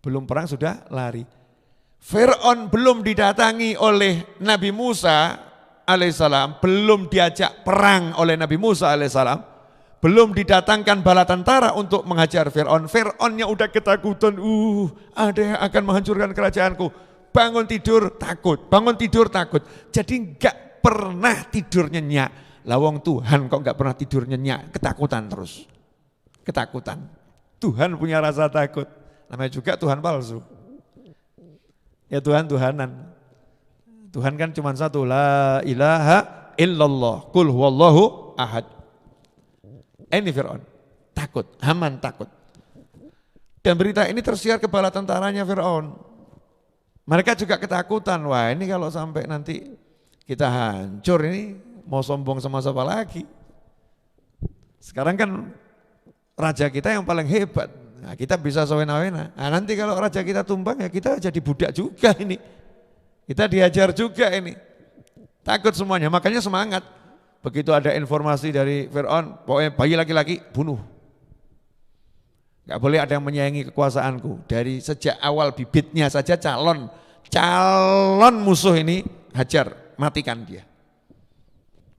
S1: Belum perang sudah lari. Fir'aun belum didatangi oleh Nabi Musa alaihissalam, belum diajak perang oleh Nabi Musa alaihissalam, belum didatangkan bala tentara untuk menghajar Fir'aun. Fir'aunnya udah ketakutan, ada yang akan menghancurkan kerajaanku. Bangun tidur takut. Jadi enggak pernah tidur nyenyak. Lawang Tuhan kok enggak pernah tidur nyenyak, ketakutan terus. Ketakutan. Tuhan punya rasa takut. Namanya juga Tuhan palsu. Ya Tuhan-Tuhanan. Tuhan kan cuma satu, la ilaha illallah, qul huwallahu ahad. Ini Fir'aun, takut, Haman takut. Dan berita ini tersiar ke bala tentaranya Fir'aun. Mereka juga ketakutan, wah ini kalau sampai nanti kita hancur ini mau sombong sama siapa lagi. Sekarang kan raja kita yang paling hebat, nah, kita bisa sewena-wena. Nah, nanti kalau raja kita tumbang ya kita jadi budak juga ini. Kita diajar juga ini. Takut semuanya, makanya semangat. Begitu ada informasi dari Fir'aun, pokoknya bayi laki-laki bunuh. Gak boleh ada yang menyayangi kekuasaanku. Dari sejak awal bibitnya saja calon musuh ini hajar, matikan dia.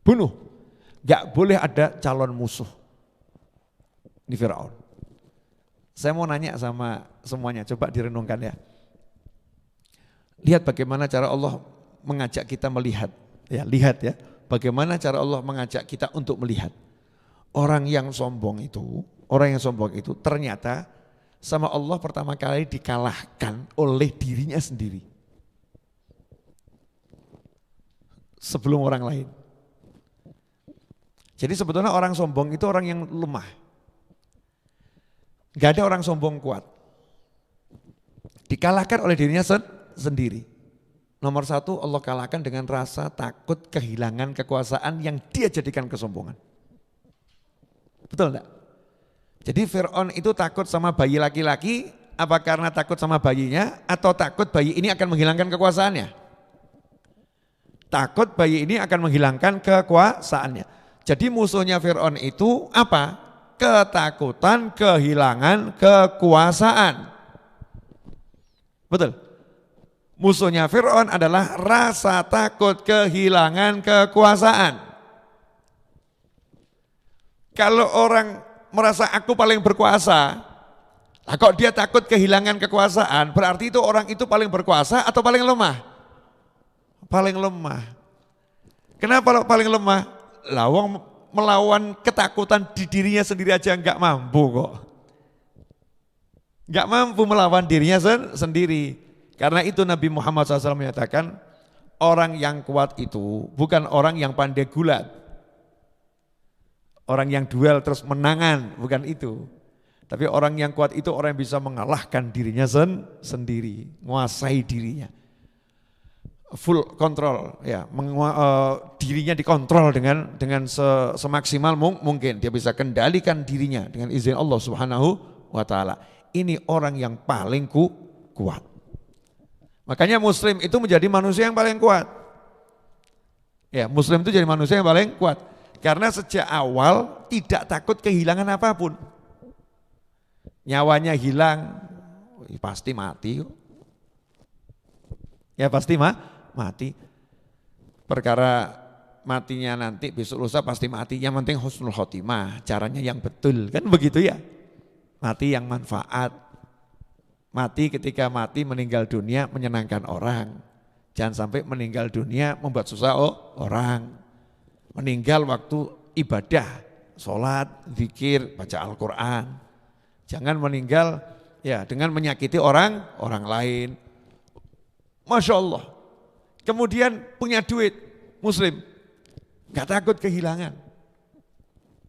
S1: Bunuh. Gak boleh ada calon musuh. Ini Fir'aun. Saya mau nanya sama semuanya, coba direnungkan ya. Lihat bagaimana cara Allah mengajak kita melihat. Ya, lihat ya, bagaimana cara Allah mengajak kita untuk melihat. Orang yang sombong itu ternyata sama Allah pertama kali dikalahkan oleh dirinya sendiri. Sebelum orang lain. Jadi sebetulnya orang sombong itu orang yang lemah. Gak ada orang sombong kuat. Dikalahkan oleh dirinya sendiri. Nomor satu, Allah kalahkan dengan rasa takut kehilangan kekuasaan yang dia jadikan kesombongan. Betul enggak? Jadi Fir'aun itu takut sama bayi laki-laki, apa karena takut sama bayinya atau takut bayi ini akan menghilangkan kekuasaannya? Takut bayi ini akan menghilangkan kekuasaannya. Jadi musuhnya Fir'aun itu apa? Ketakutan kehilangan kekuasaan. Betul? Musuhnya Fir'aun adalah rasa takut kehilangan kekuasaan. Kalau orang merasa aku paling berkuasa, Nah, kok dia takut kehilangan kekuasaan, berarti itu orang itu paling berkuasa atau paling lemah? Paling lemah. Kenapa paling lemah? Lawang melawan ketakutan di dirinya sendiri aja nggak mampu kok. Nggak mampu melawan dirinya sendiri. Karena itu Nabi Muhammad SAW menyatakan, orang yang kuat itu bukan orang yang pandai gulat. Orang yang duel terus menangan, bukan itu. Tapi orang yang kuat itu orang yang bisa mengalahkan dirinya sendiri, menguasai dirinya. Full control, ya, dirinya dikontrol dengan semaksimal mungkin. Dia bisa kendalikan dirinya dengan izin Allah Subhanahu wa taala. Ini orang yang paling kuat. Makanya Muslim itu menjadi manusia yang paling kuat. Ya, Muslim itu jadi manusia yang paling kuat. Karena sejak awal tidak takut kehilangan apapun. Nyawanya hilang, pasti mati. Ya pasti mati. Perkara matinya nanti besok lusa pasti mati. Yang penting husnul khotimah, caranya yang betul. Kan begitu ya. Mati yang manfaat. Mati ketika mati meninggal dunia menyenangkan orang. Jangan sampai meninggal dunia membuat susah orang. Meninggal waktu ibadah, sholat, zikir, baca Al-Quran. Jangan meninggal ya dengan menyakiti orang lain. Masya Allah. Kemudian punya duit, Muslim, gak takut kehilangan.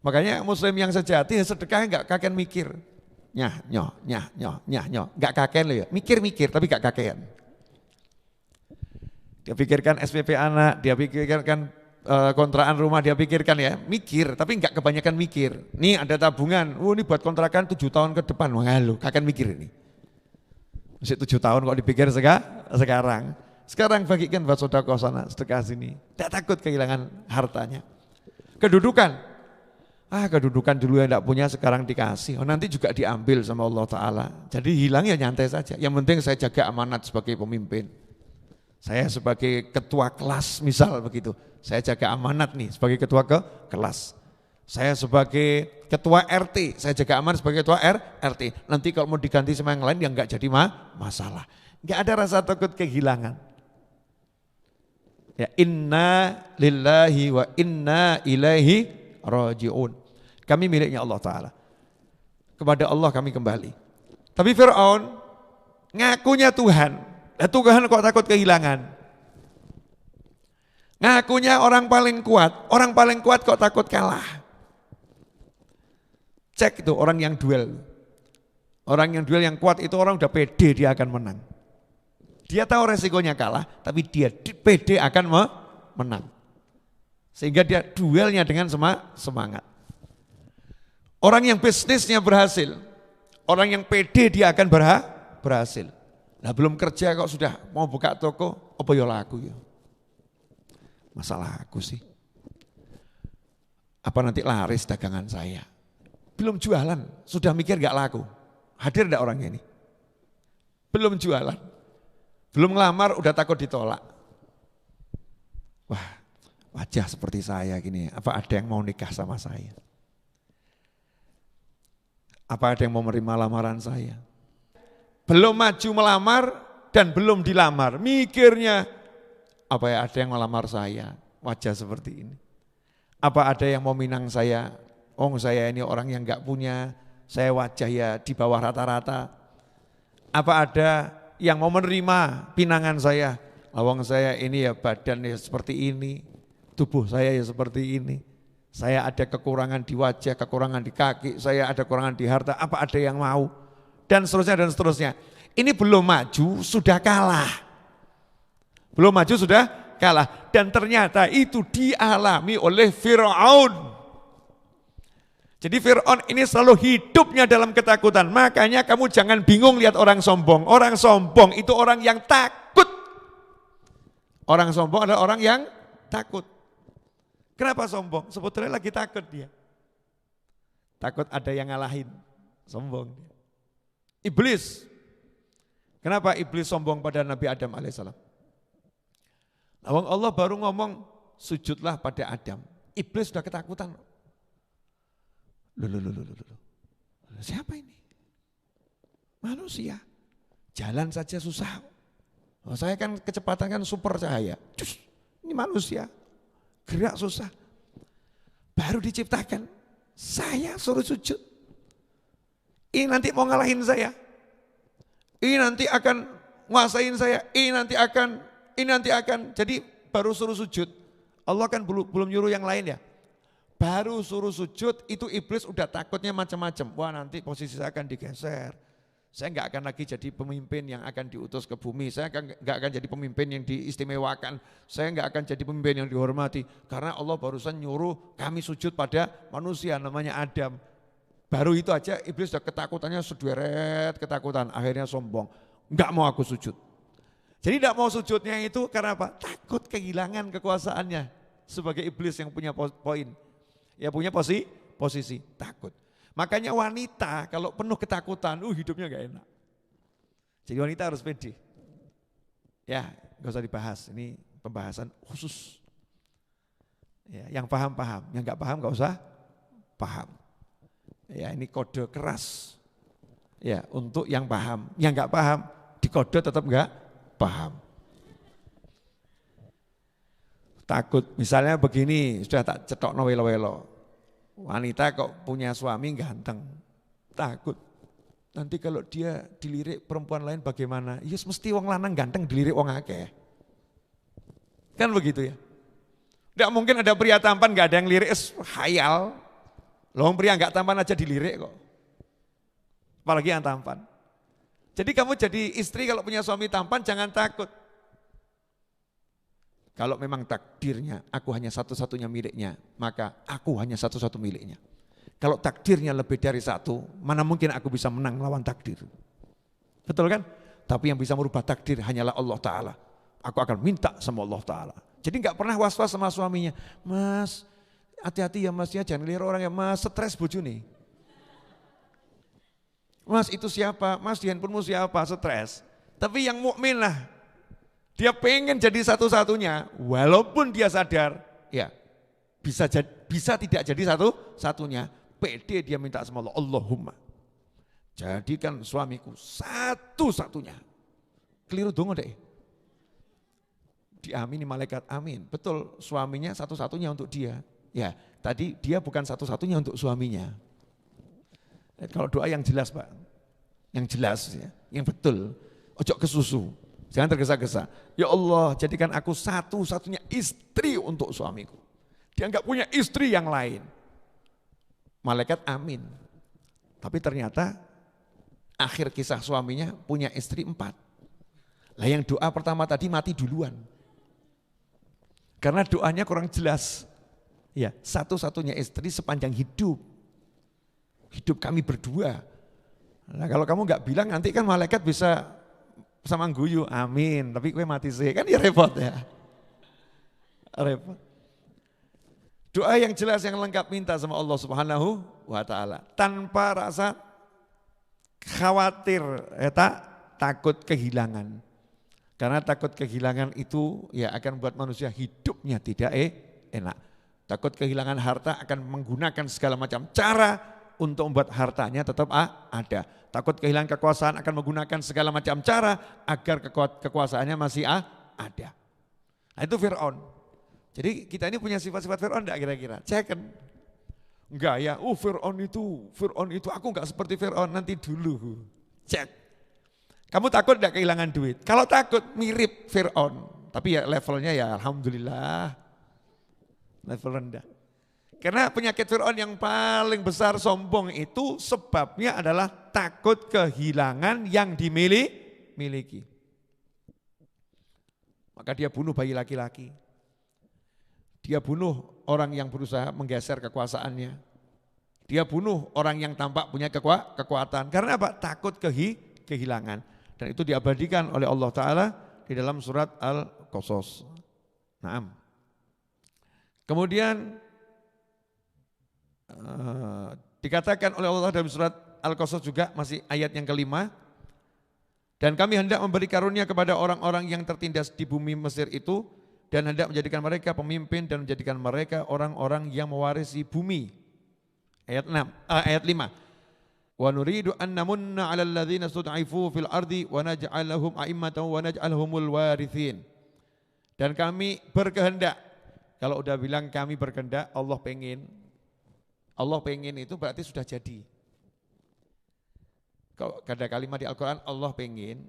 S1: Makanya Muslim yang sejati sedekah gak kakean mikir. Nyah, gak kakean loh ya. Mikir tapi gak kakean. Dia pikirkan SPP anak, dia pikirkan kontrakan rumah, dia pikirkan ya, mikir tapi enggak kebanyakan mikir. Nih ada tabungan, ini buat kontrakan 7 tahun ke depan, lu kakek mikir ini. Masih 7 tahun kok dipikir sekarang. Sekarang bagikan buat sedekah sana, sedekah sini. Tidak takut kehilangan hartanya. Kedudukan, kedudukan dulu yang tidak punya sekarang dikasih, nanti juga diambil sama Allah Ta'ala. Jadi hilang ya nyantai saja, yang penting saya jaga amanat sebagai pemimpin. Saya sebagai ketua kelas misal begitu, saya jaga amanat nih sebagai ketua kelas. Saya sebagai ketua RT, saya jaga amanat sebagai ketua RT. Nanti kalau mau diganti sama yang lain yang enggak jadi masalah. Enggak ada rasa takut kehilangan. Ya, inna lillahi wa inna ilaihi raji'un. Kami miliknya Allah Ta'ala. Kepada Allah kami kembali. Tapi Fir'aun ngakunya Tuhan. Tuhan kok takut kehilangan? Ngakunya orang paling kuat kok takut kalah. Cek itu orang yang duel. Orang yang duel yang kuat itu orang udah pede dia akan menang. Dia tahu resikonya kalah, tapi dia pede akan menang. Sehingga dia duelnya dengan semangat. Orang yang bisnisnya berhasil, orang yang pede dia akan berhasil. Nah belum kerja kok sudah mau buka toko, apa ya laku ya? Masalah aku sih. Apa nanti laris dagangan saya? Belum jualan, sudah mikir gak laku. Hadir enggak orangnya ini? Belum jualan, belum ngelamar udah takut ditolak. Wah, wajah seperti saya gini, apa ada yang mau nikah sama saya? Apa ada yang mau menerima lamaran saya? Belum maju melamar dan belum dilamar. Mikirnya, apa ya ada yang melamar saya, wajah seperti ini. Apa ada yang mau minang saya, saya ini orang yang enggak punya, saya wajah ya di bawah rata-rata. Apa ada yang mau menerima pinangan saya, saya ini ya badan ya seperti ini, tubuh saya ya seperti ini. Saya ada kekurangan di wajah, kekurangan di kaki, saya ada kekurangan di harta, apa ada yang mau? Dan seterusnya. Ini belum maju sudah kalah. Belum maju sudah kalah. Dan ternyata itu dialami oleh Fir'aun. Jadi Fir'aun ini selalu hidupnya dalam ketakutan. Makanya kamu jangan bingung lihat orang sombong. Orang sombong itu orang yang takut. Orang sombong adalah orang yang takut. Kenapa sombong? Sebetulnya lagi takut dia. Takut ada yang ngalahin. Sombong. Iblis. Kenapa iblis sombong pada Nabi Adam alaihissalam? Allah baru ngomong sujudlah pada Adam. Iblis sudah ketakutan. Loh. Siapa ini? Manusia. Jalan saja susah. Oh, saya kan kecepatan kan super cahaya. Cus, ini manusia. Gerak susah. Baru diciptakan. Saya suruh sujud. Ini nanti mau ngalahin saya. Ini nanti akan nguasain saya. Ini nanti akan. Jadi baru suruh sujud. Allah kan belum nyuruh yang lain ya. Baru suruh sujud itu iblis udah takutnya macam-macam. Wah nanti posisi saya akan digeser. Saya nggak akan lagi jadi pemimpin yang akan diutus ke bumi. Saya nggak akan jadi pemimpin yang diistimewakan. Saya nggak akan jadi pemimpin yang dihormati. Karena Allah barusan nyuruh kami sujud pada manusia namanya Adam. Baru itu aja iblis udah ketakutannya sederet ketakutan. Akhirnya sombong. Nggak mau aku sujud. Jadi nggak mau sujudnya itu karena apa? Takut kehilangan kekuasaannya. Sebagai iblis yang punya poin. Ya punya posisi takut. Makanya wanita kalau penuh ketakutan, hidupnya gak enak. Jadi wanita harus pede. Ya, gak usah dibahas. Ini pembahasan khusus. Ya, yang paham, yang gak paham gak usah paham. Ya, ini kode keras. Ya, untuk yang paham. Yang gak paham, dikode tetap gak paham. Takut, misalnya begini, sudah tak cetok no welo-welo. Wanita kok punya suami ganteng, takut. Nanti kalau dia dilirik perempuan lain bagaimana? Yes, mesti wong lanang ganteng dilirik wong akeh. Kan begitu ya. Tidak mungkin ada pria tampan gak ada yang lirik, khayal. Loh pria gak tampan aja dilirik kok. Apalagi yang tampan. Jadi kamu jadi istri kalau punya suami tampan jangan takut. Kalau memang takdirnya aku hanya satu-satunya miliknya, maka aku hanya satu-satu miliknya. Kalau takdirnya lebih dari satu, mana mungkin aku bisa menang lawan takdir. Betul kan? Tapi yang bisa merubah takdir hanyalah Allah Ta'ala. Aku akan minta sama Allah Ta'ala. Jadi enggak pernah was-was sama suaminya. Mas, hati-hati ya mas ya, jangan lihat orang ya mas, stres bojo nih. Mas itu siapa? Mas di handphonemu siapa? Stres. Tapi yang mukmin lah. Dia pengen jadi satu-satunya, walaupun dia sadar, ya bisa tidak jadi satu-satunya. Pede dia minta sama Allah, Allahumma jadikan suamiku satu-satunya. Keliru dong deh. Diamini malaikat, amin. Betul, suaminya satu-satunya untuk dia. Ya, tadi dia bukan satu-satunya untuk suaminya. Kalau doa yang jelas Pak, yang jelas ya, yang betul, ojo kesusu. Jangan tergesa-gesa. Ya Allah, jadikan aku satu-satunya istri untuk suamiku. Dia enggak punya istri yang lain. Malaikat amin. Tapi ternyata akhir kisah suaminya punya istri 4. Lah yang doa pertama tadi mati duluan. Karena doanya kurang jelas. Ya, satu-satunya istri sepanjang hidup. Hidup kami berdua. Nah kalau kamu enggak bilang nanti kan malaikat bisa sama guyu, amin, tapi gue mati sih, kan ya repot ya. Repot. Doa yang jelas yang lengkap minta sama Allah Subhanahu wa Ta'ala. Tanpa rasa khawatir, takut kehilangan. Karena takut kehilangan itu ya akan buat manusia hidupnya tidak enak. Takut kehilangan harta akan menggunakan segala macam cara untuk membuat hartanya tetap ada. Takut kehilangan kekuasaan akan menggunakan segala macam cara agar kekuasaannya masih ada. Nah, itu Fir'aun. Jadi kita ini punya sifat-sifat Fir'aun enggak kira-kira? Cek kan? Enggak ya, Fir'aun itu aku enggak seperti Fir'aun, nanti dulu. Cek. Kamu takut enggak kehilangan duit? Kalau takut mirip Fir'aun, tapi ya levelnya ya alhamdulillah level rendah. Karena penyakit Fir'aun yang paling besar sombong itu sebabnya adalah takut kehilangan yang dimiliki. Maka dia bunuh bayi laki-laki. Dia bunuh orang yang berusaha menggeser kekuasaannya. Dia bunuh orang yang tampak punya kekuatan. Karena apa? Takut kehilangan. Dan itu diabadikan oleh Allah Ta'ala di dalam surat Al-Qasas. Naam. Kemudian dikatakan oleh Allah dalam surat Al-Qasas juga masih ayat yang kelima. Dan kami hendak memberi karunia kepada orang-orang yang tertindas di bumi Mesir itu dan hendak menjadikan mereka pemimpin dan menjadikan mereka orang-orang yang mewarisi bumi. Ayat 5. Wa nuridu an namunna 'alal ladzina stud'ifu fil ardi wa naj'alahum a'immatan wa naj'alhumul warithin. Dan kami berkehendak. Kalau udah bilang kami berkehendak, Allah pengen. Allah pengen itu berarti sudah jadi. Kalau ada kalimat di Al-Qur'an Allah pengen,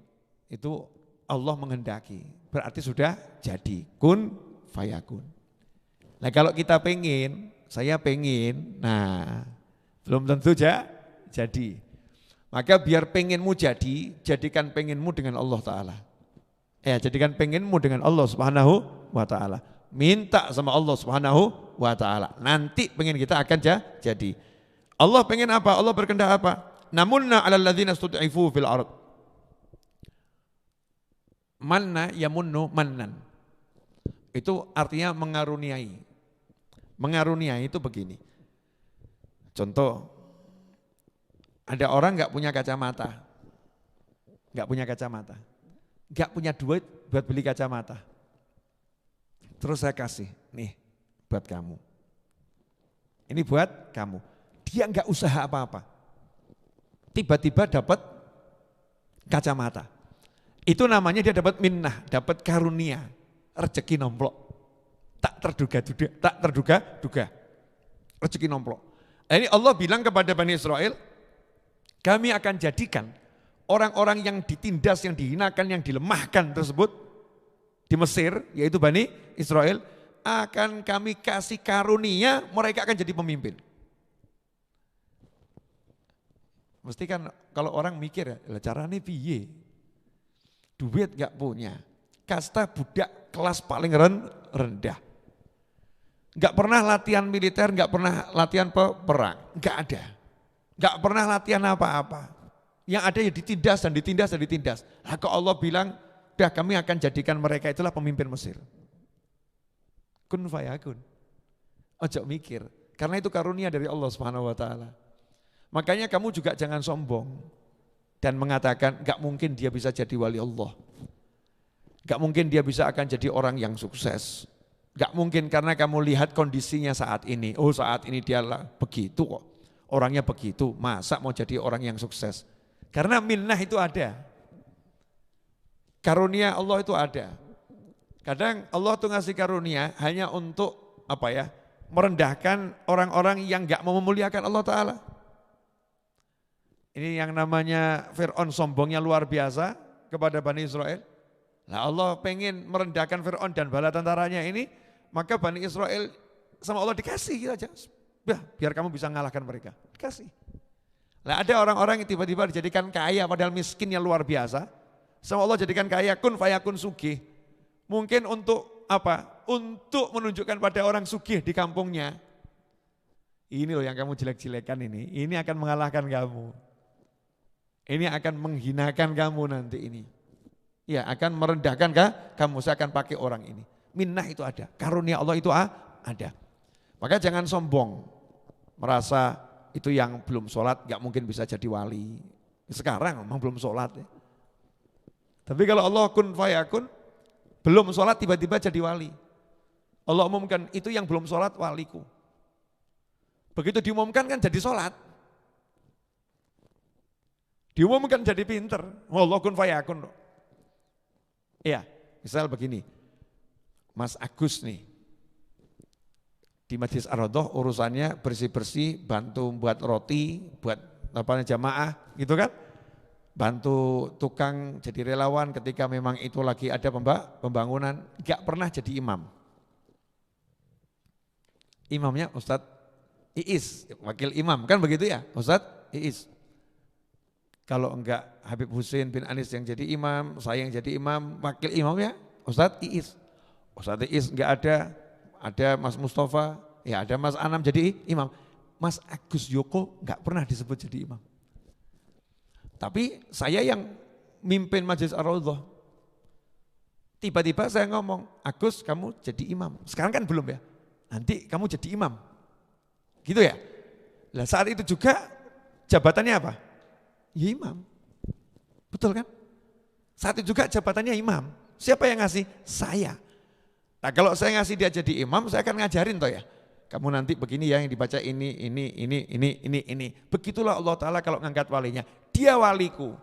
S1: itu Allah menghendaki. Berarti sudah jadi. Kun fayakun. Nah kalau kita pengen, saya pengen, nah belum tentu jadi. Maka biar pengenmu jadi, jadikan pengenmu dengan Allah Ta'ala. Jadikan pengenmu dengan Allah Subhanahu wa Ta'ala. Minta sama Allah Subhanahu wa Ta'ala. Nanti pengen kita akan jadi. Allah pengen apa? Allah berkehendak apa? Namunna 'alal ladzina stud'ifu fil ard. Manna yamunnu mannan. Itu artinya mengaruniai. Mengaruniai itu begini. Contoh, ada orang nggak punya kacamata, nggak punya duit buat beli kacamata. Terus saya kasih, nih buat kamu. Ini buat kamu. Dia nggak usaha apa-apa. Tiba-tiba dapat kacamata. Itu namanya dia dapat minnah, dapat karunia, rezeki nomplok. Tak terduga-duga, rezeki nomplok. Ini Allah bilang kepada Bani Israel, kami akan jadikan orang-orang yang ditindas, yang dihinakan, yang dilemahkan tersebut di Mesir, yaitu Bani Israel, akan kami kasih karunia, mereka akan jadi pemimpin. Mesti kan kalau orang mikir ya, caranya piye? Duit gak punya, kasta budak kelas paling rendah. Gak pernah latihan militer, gak pernah latihan perang, gak ada. Gak pernah latihan apa-apa. Yang ada ya ditindas. Nah, kalau Allah bilang, dah kami akan jadikan mereka itulah pemimpin Mesir. Kun fayakun. Ojo mikir, karena itu karunia dari Allah Subhanahu wa Ta'ala. Makanya kamu juga jangan sombong dan mengatakan gak mungkin dia bisa jadi wali Allah. Gak mungkin dia bisa akan jadi orang yang sukses. Gak mungkin karena kamu lihat kondisinya saat ini. Oh saat ini dia begitu kok. Orangnya begitu, masa mau jadi orang yang sukses? Karena minnah itu ada. Karunia Allah itu ada. Kadang Allah tuh ngasih karunia hanya untuk merendahkan orang-orang yang gak mau memuliakan Allah Ta'ala. Ini yang namanya Fir'aun sombongnya luar biasa kepada Bani Israel. Nah Allah pengen merendahkan Fir'aun dan bala tentaranya ini, maka Bani Israel sama Allah dikasih gitu aja. Biar kamu bisa ngalahkan mereka. Dikasih. Nah ada orang-orang yang tiba-tiba dijadikan kaya padahal miskinnya luar biasa. Sama Allah jadikan kaya, kun fayakun sugih. Mungkin untuk apa? Untuk menunjukkan pada orang sugih di kampungnya. Ini loh yang kamu jelek-jelekan ini akan mengalahkan kamu. Ini akan menghinakan kamu nanti ini. Ya akan merendahkan kamu, saya akan pakai orang ini. Minnah itu ada, karunia Allah itu ada. Maka jangan sombong, merasa itu yang belum sholat gak mungkin bisa jadi wali. Sekarang memang belum sholat ya. Tapi kalau Allah kun fayakun, belum sholat tiba-tiba jadi wali. Allah umumkan itu yang belum sholat waliku. Begitu diumumkan kan jadi sholat. Diumumkan jadi pinter. Allah kun fayakun. Iya, misal begini. Mas Agus nih. Di Majlis Ar-Raudhah urusannya bersih-bersih, bantu buat roti, buat jamaah gitu kan. Bantu tukang jadi relawan ketika memang itu lagi ada pembangunan. Gak pernah jadi imam. Imamnya Ustadz Iis, wakil imam kan begitu ya Ustadz Iis. Kalau enggak Habib Hussein bin Anis yang jadi imam, saya yang jadi imam, wakil imamnya Ustadz Iis. Ustadz Iis enggak ada Mas Mustafa, ya ada Mas Anam jadi imam. Mas Agus Yoko enggak pernah disebut jadi imam. Tapi saya yang mimpin Majlis Ar-Raudhah. Tiba-tiba saya ngomong, Agus kamu jadi imam. Sekarang kan belum ya, nanti kamu jadi imam. Gitu ya. Nah saat itu juga jabatannya apa? Ya imam, betul kan? Saat itu juga jabatannya imam. Siapa yang ngasih? Saya. Nah kalau saya ngasih dia jadi imam, saya akan ngajarin toh ya. kamu nanti begini ya, yang dibaca ini. Begitulah Allah Ta'ala kalau ngangkat walinya. Dia waliku.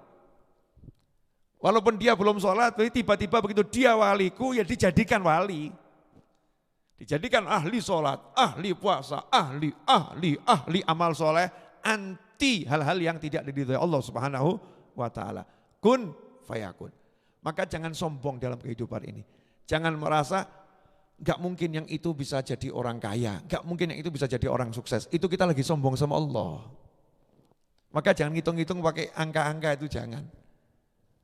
S1: Walaupun dia belum sholat, tiba-tiba begitu dia waliku, ya dijadikan wali. Dijadikan ahli sholat, ahli puasa, ahli amal soleh, anti hal-hal yang tidak diridhoi Allah Subhanahu wa Ta'ala. Kun fayakun. Maka jangan sombong dalam kehidupan ini. Jangan merasa gak mungkin yang itu bisa jadi orang kaya, gak mungkin yang itu bisa jadi orang sukses. Itu kita lagi sombong sama Allah. Maka jangan ngitung-ngitung pakai angka-angka, itu jangan.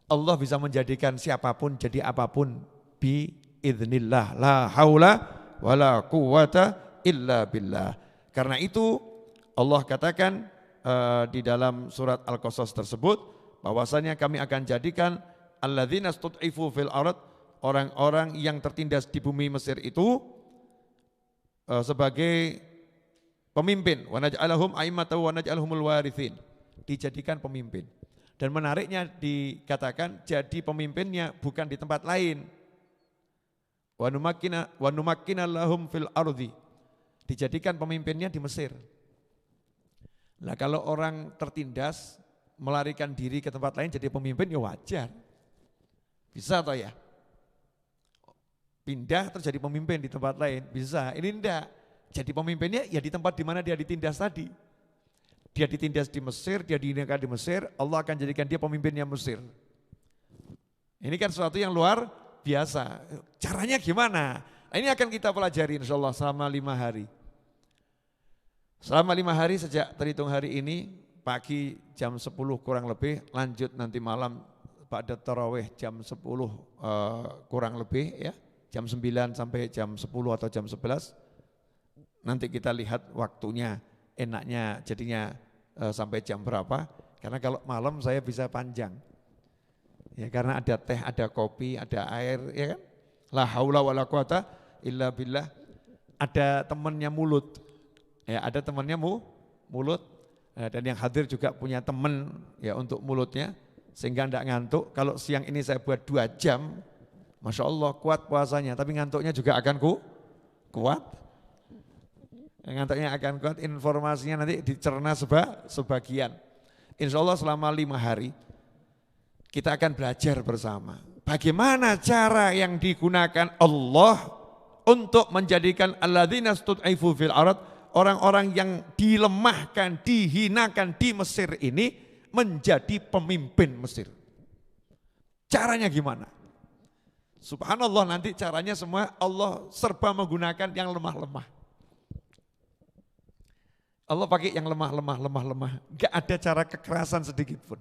S1: Allah bisa menjadikan siapapun jadi apapun bi-idznillah. La haula wa la quwata illa billah. Karena itu Allah katakan di dalam surat Al-Qasas tersebut, bahwasanya kami akan jadikan alladzina stud'ifu fil ard, orang-orang yang tertindas di bumi Mesir itu sebagai pemimpin, wa naj'alahum a'immatan wa naj'alhumul warithin, dijadikan pemimpin. Dan menariknya dikatakan jadi pemimpinnya bukan di tempat lain. Wa numakkina lahum fil ardi, dijadikan pemimpinnya di Mesir. Nah, kalau orang tertindas melarikan diri ke tempat lain jadi pemimpin ya wajar. Bisa atau ya? Pindah terjadi pemimpin di tempat lain, bisa. Ini enggak. Jadi pemimpinnya ya di tempat di mana dia ditindas tadi. Dia ditindas di Mesir, dia dihinakan di Mesir, Allah akan jadikan dia pemimpinnya Mesir. Ini kan sesuatu yang luar biasa. Caranya gimana? Nah, ini akan kita pelajari insyaallah selama 5 hari. Selama 5 hari sejak terhitung hari ini, pagi jam 10 kurang lebih, lanjut nanti malam pada tarawih jam 10 kurang lebih ya. Jam 9 sampai jam 10 atau jam 11, nanti kita lihat waktunya enaknya jadinya sampai jam berapa, karena kalau malam saya bisa panjang, ya karena ada teh, ada kopi, ada air, ya kan, la haula wala quwata illa billah, ada temannya mulut, ya ada temannya mulut, dan yang hadir juga punya teman ya untuk mulutnya, sehingga tidak ngantuk. Kalau siang ini saya buat 2 jam, Masya Allah kuat puasanya, tapi ngantuknya juga akan kuat. Ngantuknya akan kuat, informasinya nanti dicerna sebagian. Insya Allah selama 5 hari kita akan belajar bersama. Bagaimana cara yang digunakan Allah untuk menjadikan alladzina stud'ifu fil ard, orang-orang yang dilemahkan, dihinakan di Mesir ini menjadi pemimpin Mesir. Caranya gimana? Subhanallah, nanti caranya semua Allah serba menggunakan yang lemah-lemah. Allah pakai yang lemah. Gak ada cara kekerasan sedikit pun.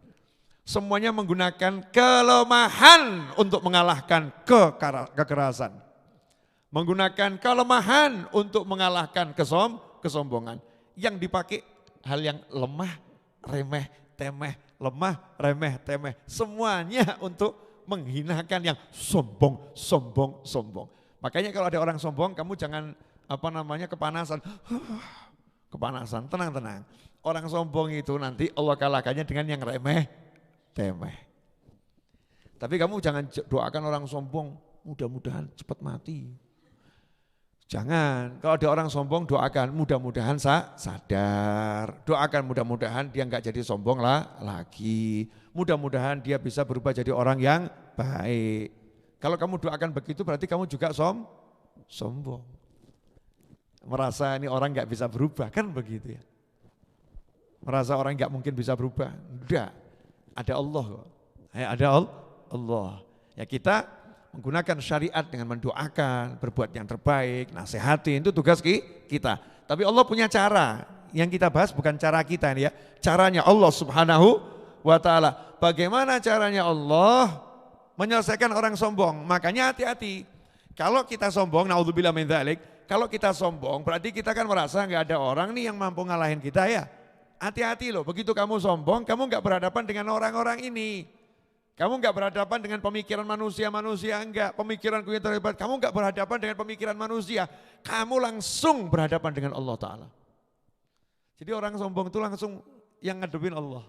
S1: Semuanya menggunakan kelemahan untuk mengalahkan kekerasan. Menggunakan kelemahan untuk mengalahkan kesombongan. Yang dipakai hal yang lemah, remeh, temeh, lemah, remeh, temeh. Semuanya untuk menghinakan yang sombong. Makanya kalau ada orang sombong, kamu jangan kepanasan. Kepanasan, tenang. Orang sombong itu nanti Allah kalahkannya dengan yang remeh, temeh. Tapi kamu jangan doakan orang sombong, mudah-mudahan cepat mati. Jangan, kalau ada orang sombong doakan mudah-mudahan sadar. Doakan mudah-mudahan dia enggak jadi sombong lagi. Mudah-mudahan dia bisa berubah jadi orang yang baik. Kalau kamu doakan begitu berarti kamu juga sombong. Merasa ini orang enggak bisa berubah, kan begitu ya. Merasa orang enggak mungkin bisa berubah. Enggak, ada Allah kok. Ada Allah. Ya kita menggunakan syariat dengan mendoakan, berbuat yang terbaik, nasihatin, itu tugas kita. Tapi Allah punya cara, yang kita bahas bukan cara kita ini ya. Caranya Allah Subhanahu wa Ta'ala. Bagaimana caranya Allah menyelesaikan orang sombong? Makanya hati-hati. Kalau kita sombong, naudzubillah min dzalik, kalau kita sombong berarti kita kan merasa nggak ada orang nih yang mampu ngalahin kita ya. Hati-hati loh, begitu kamu sombong, kamu nggak berhadapan dengan orang-orang ini. Kamu nggak berhadapan dengan pemikiran manusia enggak, pemikiranku yang terhebat. Kamu nggak berhadapan dengan pemikiran manusia, kamu langsung berhadapan dengan Allah Ta'ala. Jadi orang sombong itu langsung yang ngadepin Allah.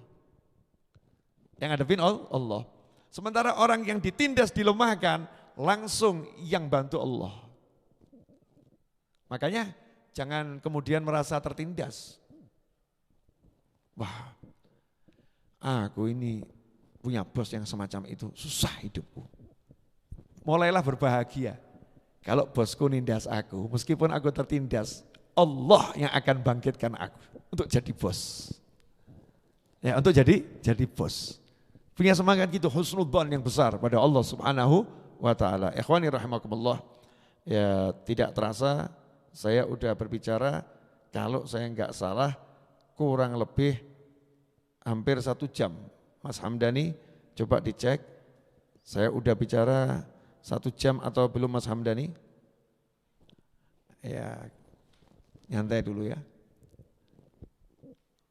S1: Yang ngadepin Allah. Sementara orang yang ditindas, dilemahkan, langsung yang bantu Allah. Makanya Jangan kemudian merasa tertindas. Wah, aku ini punya bos yang semacam itu, susah hidupku. Mulailah berbahagia. Kalau bosku nindas aku, meskipun aku tertindas, Allah yang akan bangkitkan aku untuk jadi bos. Ya, untuk jadi bos. Punya semangat gitu, husnudzon yang besar pada Allah Subhanahu wa taala. Ikhwani rahimakumullah. Ya, tidak terasa saya udah berbicara, kalau saya enggak salah kurang lebih hampir 1 jam. Mas Hamdani, coba dicek, saya udah bicara 1 jam atau belum Mas Hamdani? Ya, nyantai dulu ya.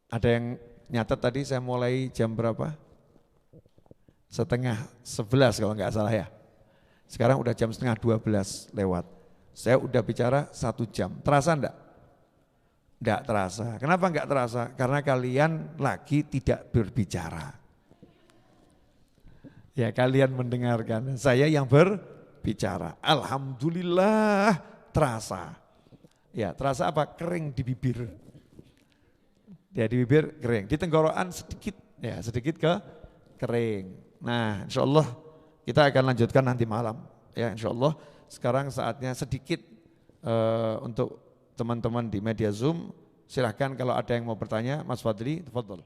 S1: Ada yang nyatet tadi saya mulai jam berapa? 10:30 kalau enggak salah ya. Sekarang udah jam 11:30 lewat. Saya udah bicara 1 jam. Terasa enggak? Enggak terasa. Kenapa enggak terasa? Karena kalian lagi tidak berbicara. Ya, kalian mendengarkan. Saya yang berbicara. Alhamdulillah terasa. Ya, terasa apa? Kering di bibir. Ya, di bibir kering. Di tenggorokan sedikit, ya sedikit kering. Nah, insya Allah kita akan lanjutkan nanti malam. Ya, insya Allah sekarang saatnya sedikit untuk teman-teman di media Zoom. Silahkan kalau ada yang mau bertanya, Mas Fadli, tafadhol.